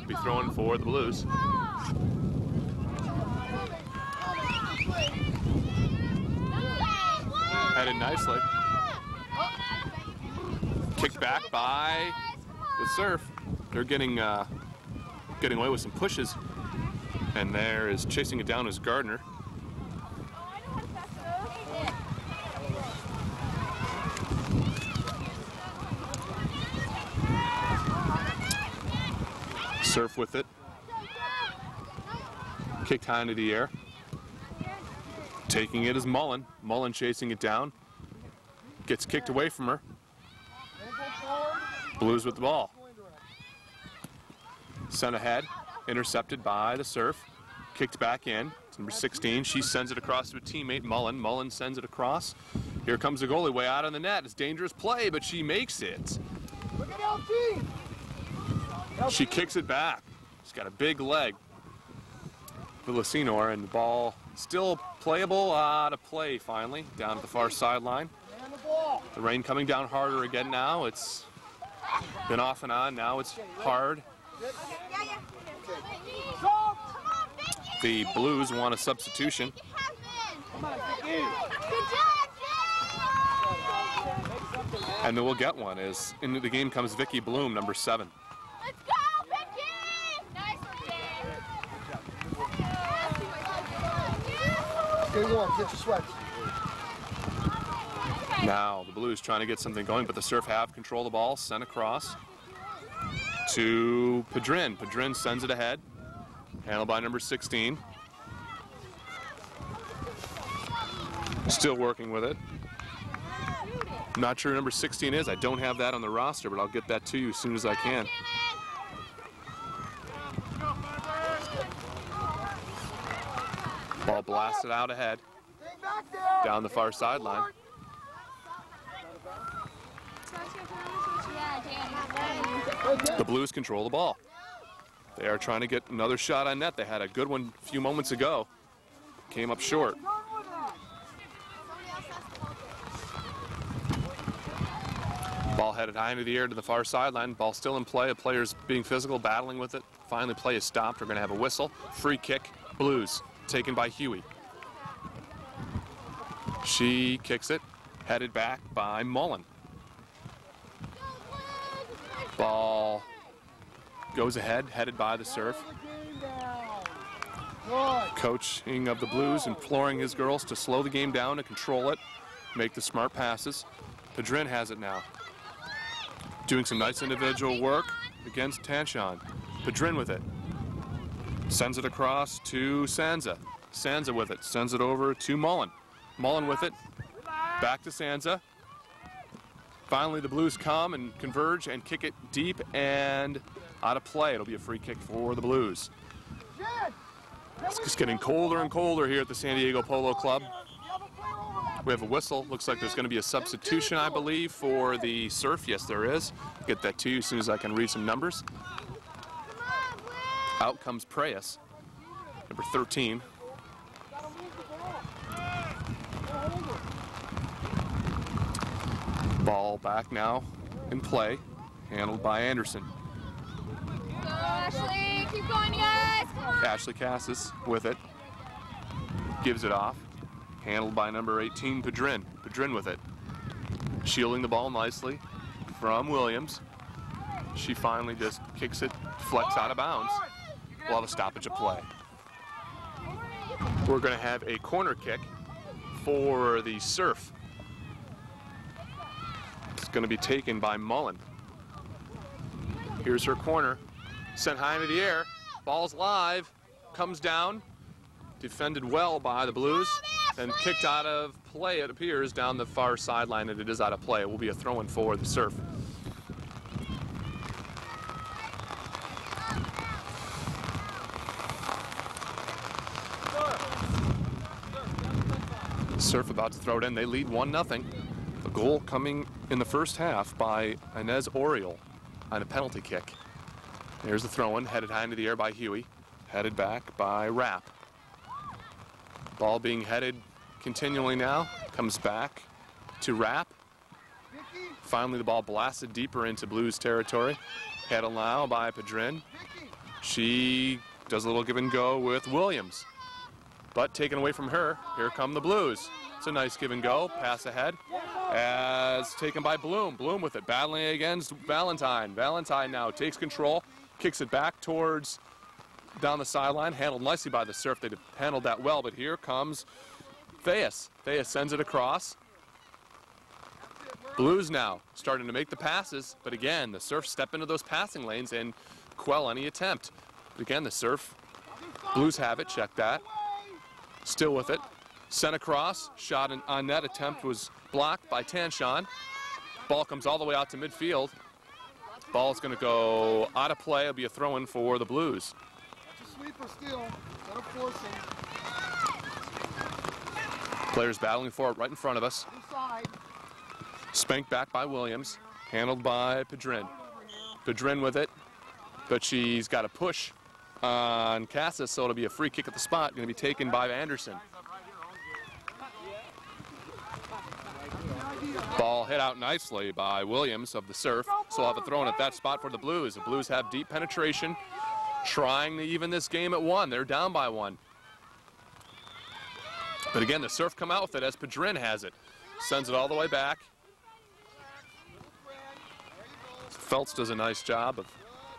Be thrown for the Blues. Headed nicely. Kicked back by the Surf. They're getting away with some pushes. And there is chasing it down is Gardner. Surf with it. Kicked high into the air. Taking it is Mullen. Mullen chasing it down. Gets kicked away from her. Blues with the ball. Sent ahead. Intercepted by the Surf. Kicked back in. It's number 16. She sends it across to a teammate, Mullen. Mullen sends it across. Here comes the goalie way out on the net. It's dangerous play, but she makes it. Look at LT. She kicks it back. She's got a big leg. Villasenor, and the ball still playable, out of play finally, down at the far sideline. The rain coming down harder again now. It's been off and on. Now it's hard. The Blues want a substitution. And then we'll get one as into the game comes Vicky Bloom, number 7. Let's go, Vicky! Nice one, Get warm, get your sweats. Now the Blues trying to get something going, but the Surf have control of the ball, sent across to Padrin. Padrin sends it ahead, handled by number 16. Still working with it. Not sure who number 16 is. I don't have that on the roster, but I'll get that to you as soon as I can. Ball blasted out ahead, down the far sideline. The Blues control the ball. They are trying to get another shot on net. They had a good one a few moments ago. Came up short. Ball headed high into the air to the far sideline. Ball still in play. The players being physical, battling with it. Finally, play is stopped. We're going to have a whistle. Free kick, Blues, taken by Huey. She kicks it, headed back by Mullen. Ball goes ahead, headed by the Surf. Coaching of the Blues, imploring his girls to slow the game down and control it, make the smart passes. Padrin has it now. Doing some nice individual work against Tanchon. Padrin with it. Sends it across to Sansa. Sansa with it. Sends it over to Mullen. Mullen with it. Back to Sansa. Finally, the Blues come and converge and kick it deep and out of play. It'll be a free kick for the Blues. It's just getting colder and colder here at the San Diego Polo Club. We have a whistle. Looks like there's going to be a substitution, I believe, for the Surf. Yes, there is. Get that to you as soon as I can read some numbers. Out comes Preyas, number 13. Ball back now in play, handled by Anderson. Go, Ashley. Keep going, you guys. Come on. Ashley Cassis with it. Gives it off. Handled by number 18, Padrin. Padrin with it. Shielding the ball nicely from Williams. She finally just kicks it, flex out of bounds. We'll have a stoppage of play. We're going to have a corner kick for the Surf. It's going to be taken by Mullen. Here's her corner. Sent high into the air. Ball's live. Comes down. Defended well by the Blues. And kicked out of play, it appears, down the far sideline, and it is out of play. It will be a throw-in for the Surf. Surf about to throw it in. They lead 1-0. The goal coming in the first half by Inez Oriole on a penalty kick. There's the throw-in, headed high into the air by Huey. Headed back by Rapp. Ball being headed continually now. Comes back to Rapp. Finally the ball blasted deeper into Blues territory. Headed now by Padrin. She does a little give and go with Williams. But taken away from her, here come the Blues. It's a nice give and go, pass ahead, as taken by Bloom. Bloom with it, battling against Valentine. Valentine now takes control, kicks it back towards down the sideline, handled nicely by the Surf. They handled that well, but here comes Theus. Theus sends it across. Blues now starting to make the passes, but again, the Surf step into those passing lanes and quell any attempt. But again, the Surf, Blues have it, check that. Still with it, sent across, shot on net, attempt was blocked by Tanshawn. Ball comes all the way out to midfield. Ball's going to go out of play. It'll be a throw-in for the Blues. That's a sweeper still, instead of forcing. Players battling for it right in front of us. Inside. Spanked back by Williams, handled by Padrin. Padrin with it, but she's got a push on Cassis, so it'll be a free kick at the spot, going to be taken by Anderson. Ball hit out nicely by Williams of the Surf, so we'll have a throw in at that spot for the Blues. The Blues have deep penetration, trying to even this game at 1. They're down by 1. But again, the Surf come out with it as Padrin has it. Sends it all the way back. Feltz does a nice job of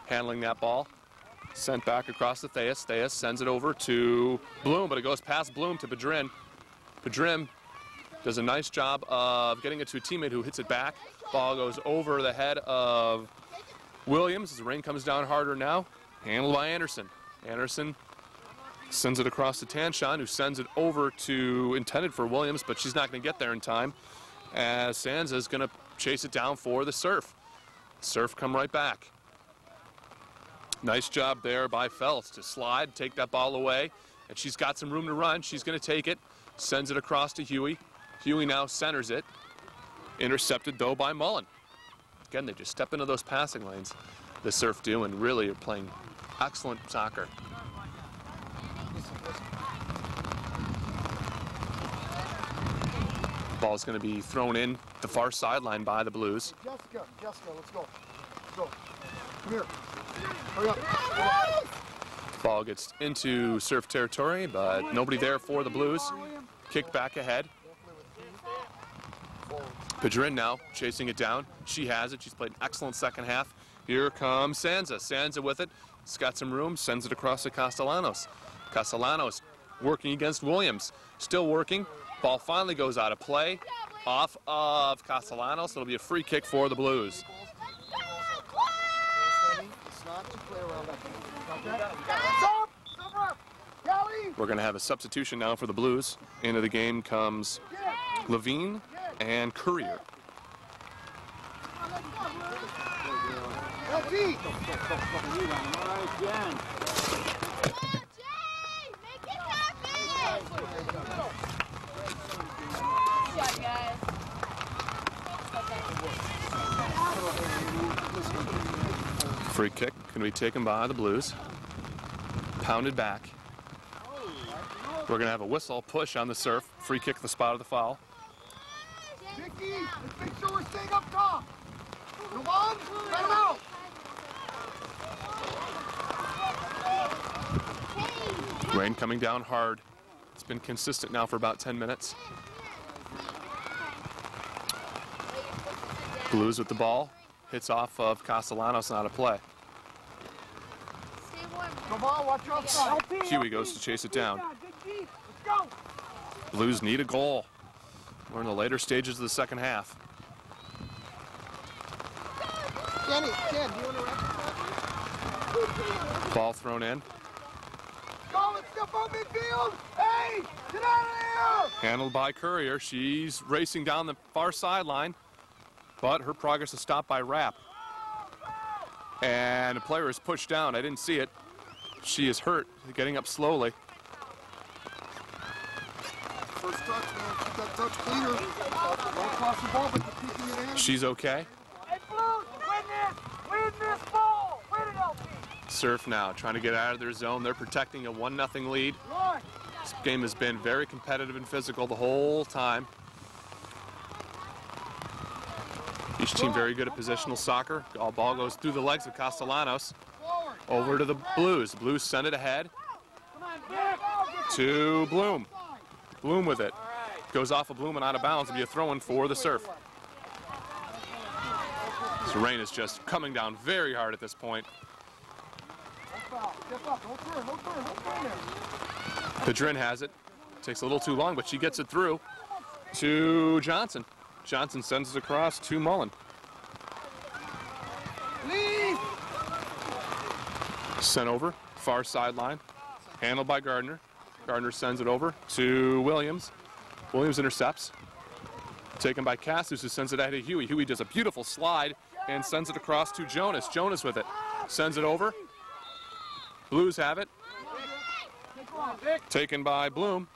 handling that ball. Sent back across to Theus. Theus sends it over to Bloom, but it goes past Bloom to Padrin. Padrin does a nice job of getting it to a teammate who hits it back. Ball goes over the head of Williams as the rain comes down harder now. Handled by Anderson. Anderson sends it across to Tanshawn, who sends it over to intended for Williams, but she's not going to get there in time, as Sansa is going to chase it down for the Surf. Surf come right back. Nice job there by Feltz to slide, take that ball away, and she's got some room to run. She's going to take it, sends it across to Huey. Huey now centers it. Intercepted, though, by Mullen. Again, they just step into those passing lanes, the Surf do, and really are playing excellent soccer. Ball's going to be thrown in the far sideline by the Blues. Jessica, let's go. Let's go. Come here. Hurry up. Ball gets into Surf territory, but nobody there for the Blues. Kicked back ahead. Padrin now chasing it down. She has it. She's played an excellent second half. Here comes Sansa. Sansa with it. It's got some room. Sends it across to Castellanos. Castellanos working against Williams. Still working. Ball finally goes out of play. Off of Castellanos. It'll be a free kick for the Blues. We're going to have a substitution now for the Blues. Into the game comes Levine and Courier. job, guys. Free kick can be taken by the Blues. Pounded back. We're going to have a whistle push on the Surf. Free kick the spot of the foul. Vicky, let's make sure we're staying up top. Come on, let him out. Rain coming down hard. It's been consistent now for about 10 minutes. Blues with the ball. Hits off of Castellanos and out of play. Come on, watch your outside. Huey goes to chase it down. Blues need a goal. We're in the later stages of the second half. Ken, do you want to wrap Ball thrown in. Go, let's step up midfield. Hey, get out of here. Handled by Courier. She's racing down the far sideline, but her progress is stopped by Rapp. And the player is pushed down. I didn't see it. She is hurt, getting up slowly. First touch, man. Keep that touch cleaner. Don't cross the ball, but you're peeking it in. She's okay. Hey, Blues, win this ball. Win it, LP. Surf now trying to get out of their zone. They're protecting a 1-0 lead. This game has been very competitive and physical the whole time. Each team very good at positional soccer. All ball goes through the legs of Castellanos. Over to the Blues. The Blues send it ahead to Bloom. Bloom with it. Goes off of Bloom and out of bounds. It'll be a throw-in for the Surf. So rain is just coming down very hard at this point. Padrin has it. Takes a little too long, but she gets it through to Johnson. Johnson sends it across to Mullen. Sent over, far sideline. Handled by Gardner. Gardner sends it over to Williams. Williams intercepts. Taken by Cassis, who sends it ahead to Huey. Huey does a beautiful slide and sends it across to Jonas. Jonas with it. Sends it over. Blues have it. Taken by Bloom.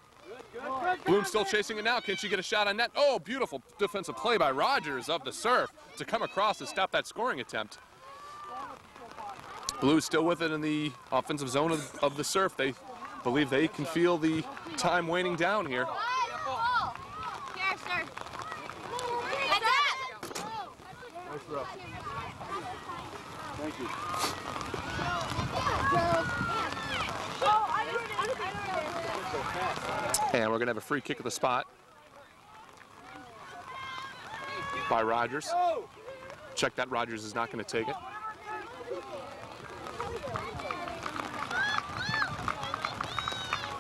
Bloom still chasing it now. Can she get a shot on net? Oh, beautiful defensive play by Rogers of the Surf to come across and stop that scoring attempt. Blues still with it in the offensive zone of the Surf. They believe they can feel the time waning down here. Thank you. And we're going to have a free kick at the spot by Rogers. Check that. Rogers is not going to take it.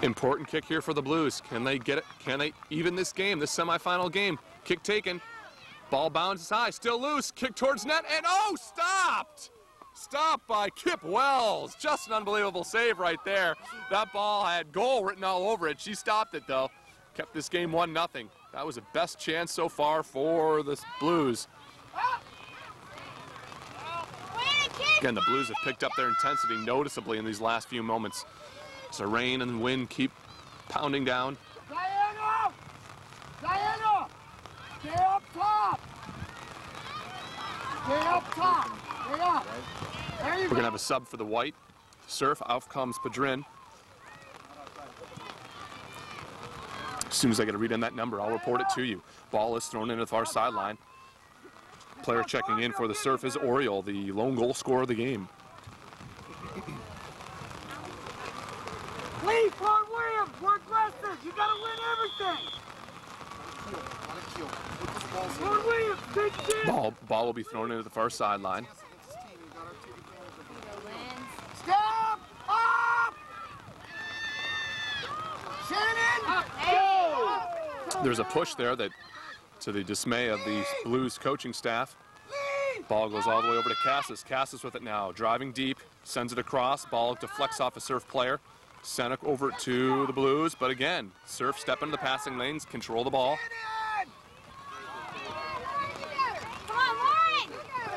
Important kick here for the Blues. Can they get it? Can they even this game, this semifinal game? Kick taken. Ball bounces high, still loose. Kick towards net, and oh, stopped! Stopped by Kip Wells. Just an unbelievable save right there. That ball had goal written all over it. She stopped it, though. Kept this game 1-0. That was the best chance so far for the Blues. Again, the Blues have picked up their intensity noticeably in these last few moments. So rain and wind keep pounding down. Diana! Diana! Stay up top! Stay up top! Stay up! There you We're go! going to have a sub for the White. Surf, out comes Padrin. As soon as I get a read on that number, I'll report it to you. Ball is thrown into the far sideline. Player checking in for the Surf is Oriole, the lone goal scorer of the game. Leave, Ron Williams! We're aggressive! You gotta win everything! Ron Williams, big shit! Ball will be thrown into the far sideline. Step up! Shannon! Go! There's a push there that, to the dismay of the Blues coaching staff. Ball goes all the way over to Cassis. Cassis with it now, driving deep, sends it across. Ball deflects off a Surf player. Sent it over to the Blues, but again, Surf step into the passing lanes, control the ball.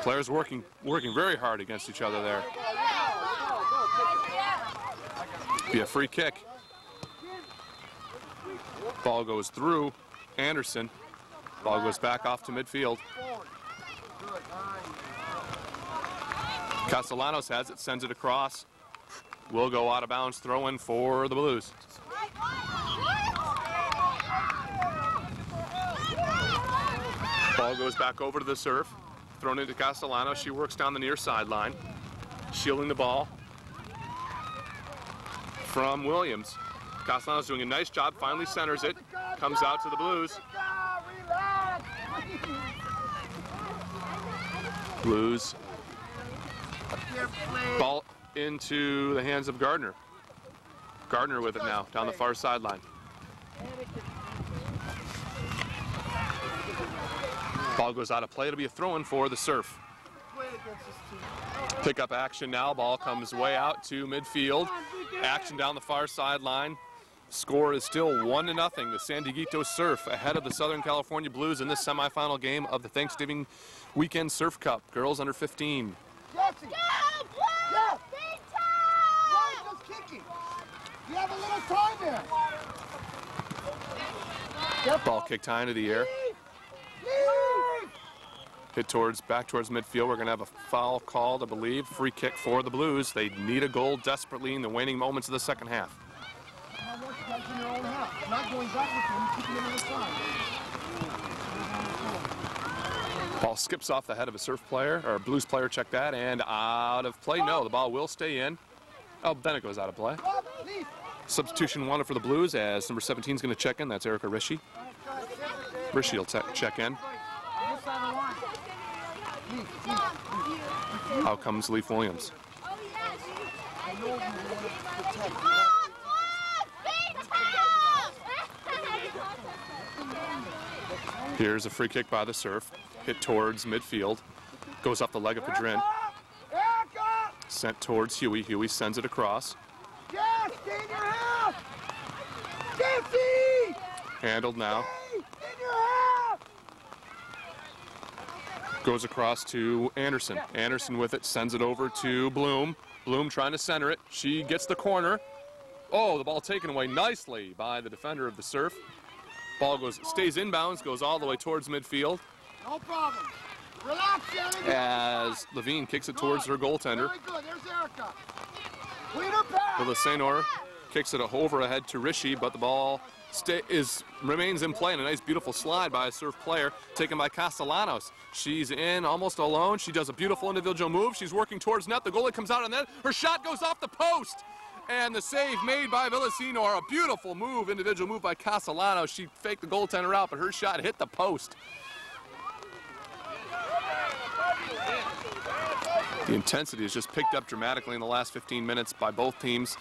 Players working very hard against each other there. Be a free kick. Ball goes through Anderson. Ball goes back off to midfield. Castellanos has it, sends it across. Will go out of bounds, throw in for the Blues. Ball goes back over to the serve. Thrown into Castellanos. She works down the near sideline. Shielding the ball from Williams. Castellanos doing a nice job, finally centers it. Comes out to the Blues. Blues. Ball into the hands of Gardner. Gardner with it now, down the far sideline. Ball goes out of play. It'll be a throw-in for the Surf. Pick up action now. Ball comes way out to midfield. Action down the far sideline. Score is still 1-0. The San Dieguito Surf ahead of the Southern California Blues in this semifinal game of the Thanksgiving Weekend Surf Cup. Girls under 15. Jesse. Yeah. Just kicking. You have a little time there. Ball kicked high into the air. Hit back towards midfield. We're going to have a foul called, I believe. Free kick for the Blues. They need a goal desperately in the waning moments of the second half. Ball skips off the head of a Surf player, or a Blues player, check that, and out of play. No, the ball will stay in. Oh, then it goes out of play. Substitution wanted for the Blues as number 17 is going to check in. That's Erica Rishi. Rishi will check in. Out comes Leaf Williams. Here's a free kick by the Surf. Hit towards midfield. Goes off the leg of Padrin. Sent towards Huey. Huey sends it across. Handled now. Goes across to Anderson. Anderson with it, sends it over to Bloom. Bloom trying to center it. She gets the corner. Oh, the ball taken away nicely by the defender of the Surf. Ball stays inbounds, goes all the way towards midfield. No problem. Relax, Jenny. As Levine kicks it towards her goaltender. Very good. There's Erica. Clean her back. Villasenor kicks it over ahead to Rishi, but the ball remains in play, and a nice beautiful slide by a Surf player taken by Castellanos. She's in almost alone. She does a beautiful individual move. She's working towards net. The goalie comes out on net. Her shot goes off the post. And the save made by Villasenor. A beautiful move, individual move by Castellanos. She faked the goaltender out, but her shot hit the post. The intensity has just picked up dramatically in the last 15 minutes by both teams.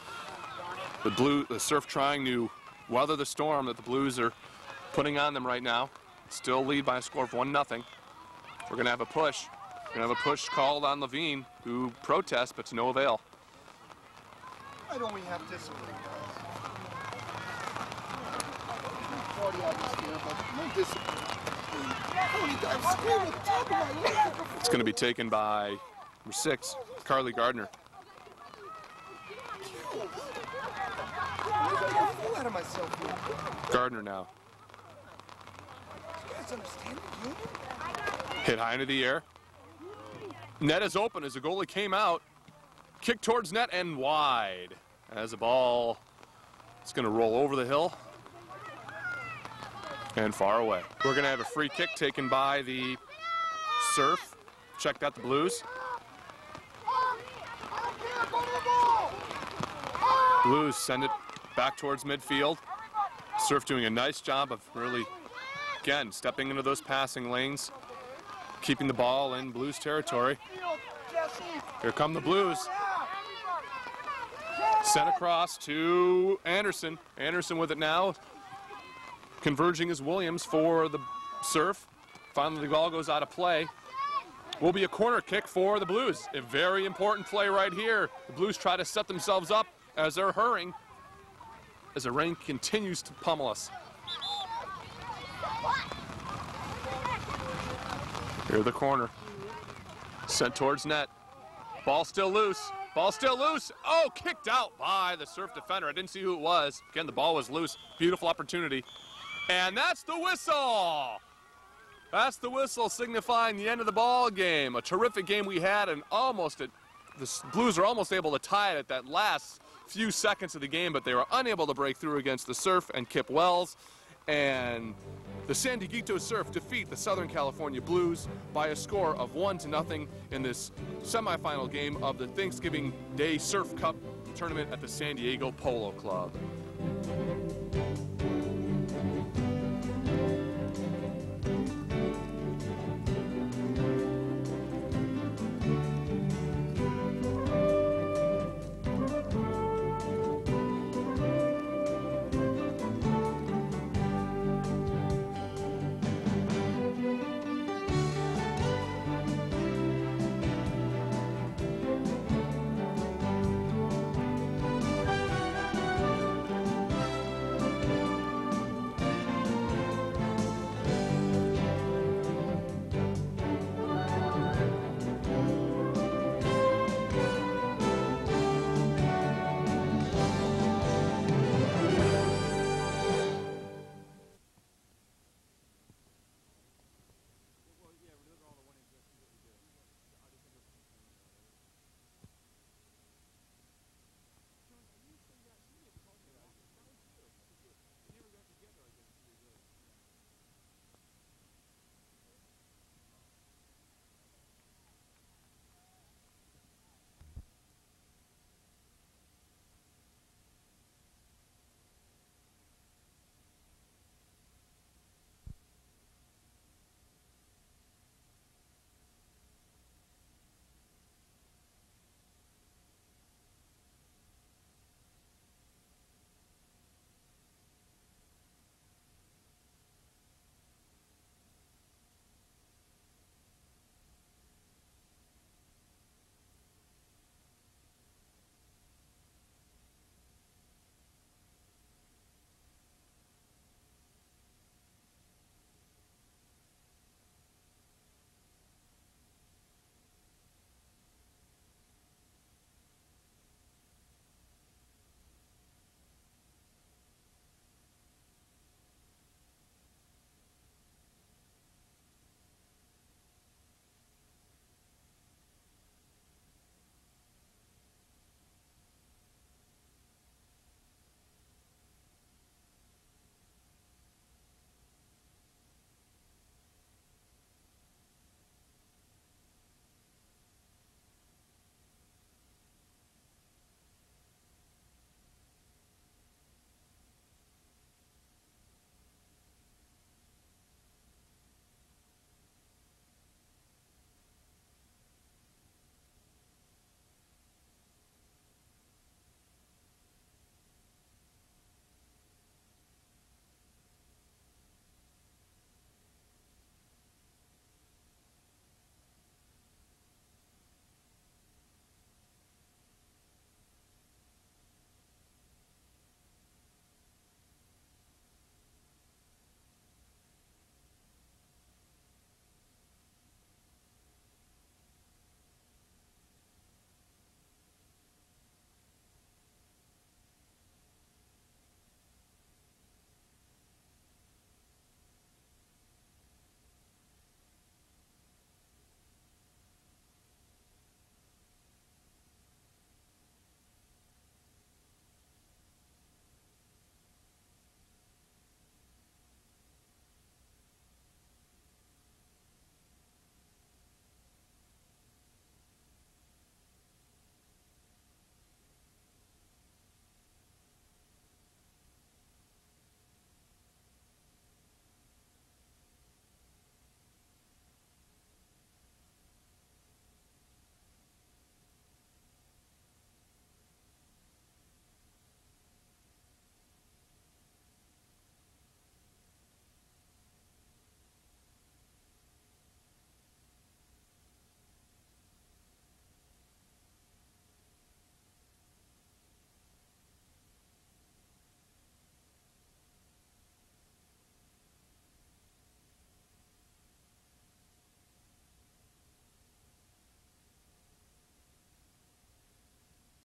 The Surf trying to weather the storm that the Blues are putting on them right now. Still lead by a score of 1-0. We're going to have a push. We're going to have a push called on Levine, who protests, but to no avail. Why don't we have discipline, guys? Party atmosphere, but no discipline. It's going to be taken by number 6, Carly Gardner. Out of myself here. Gardner now. You guys understand the game? Hit high into the air. Net is open as the goalie came out. Kick towards net and wide. As the ball is going to roll over the hill and far away. We're going to have a free kick taken by the Surf. Check that, the Blues. Blues send it back towards midfield. Surf doing a nice job of really, again, stepping into those passing lanes, keeping the ball in Blues territory. Here come the Blues. Sent across to Anderson. Anderson with it now. Converging is Williams for the Surf. Finally, the ball goes out of play. Will be a corner kick for the Blues. A very important play right here. The Blues try to set themselves up as they're hurrying, as the rain continues to pummel us. Here the corner. Sent towards net. Ball still loose. Ball still loose. Oh, kicked out by the Surf defender. I didn't see who it was. Again, the ball was loose. Beautiful opportunity. And that's the whistle. That's the whistle signifying the end of the ball game. A terrific game we had, and the Blues are almost able to tie it at that last few seconds of the game, but they were unable to break through against the Surf and Kip Wells. And the San Dieguito Surf defeat the Southern California Blues by a score of 1-0 in this semifinal game of the Thanksgiving Day Surf Cup tournament at the San Diego Polo Club.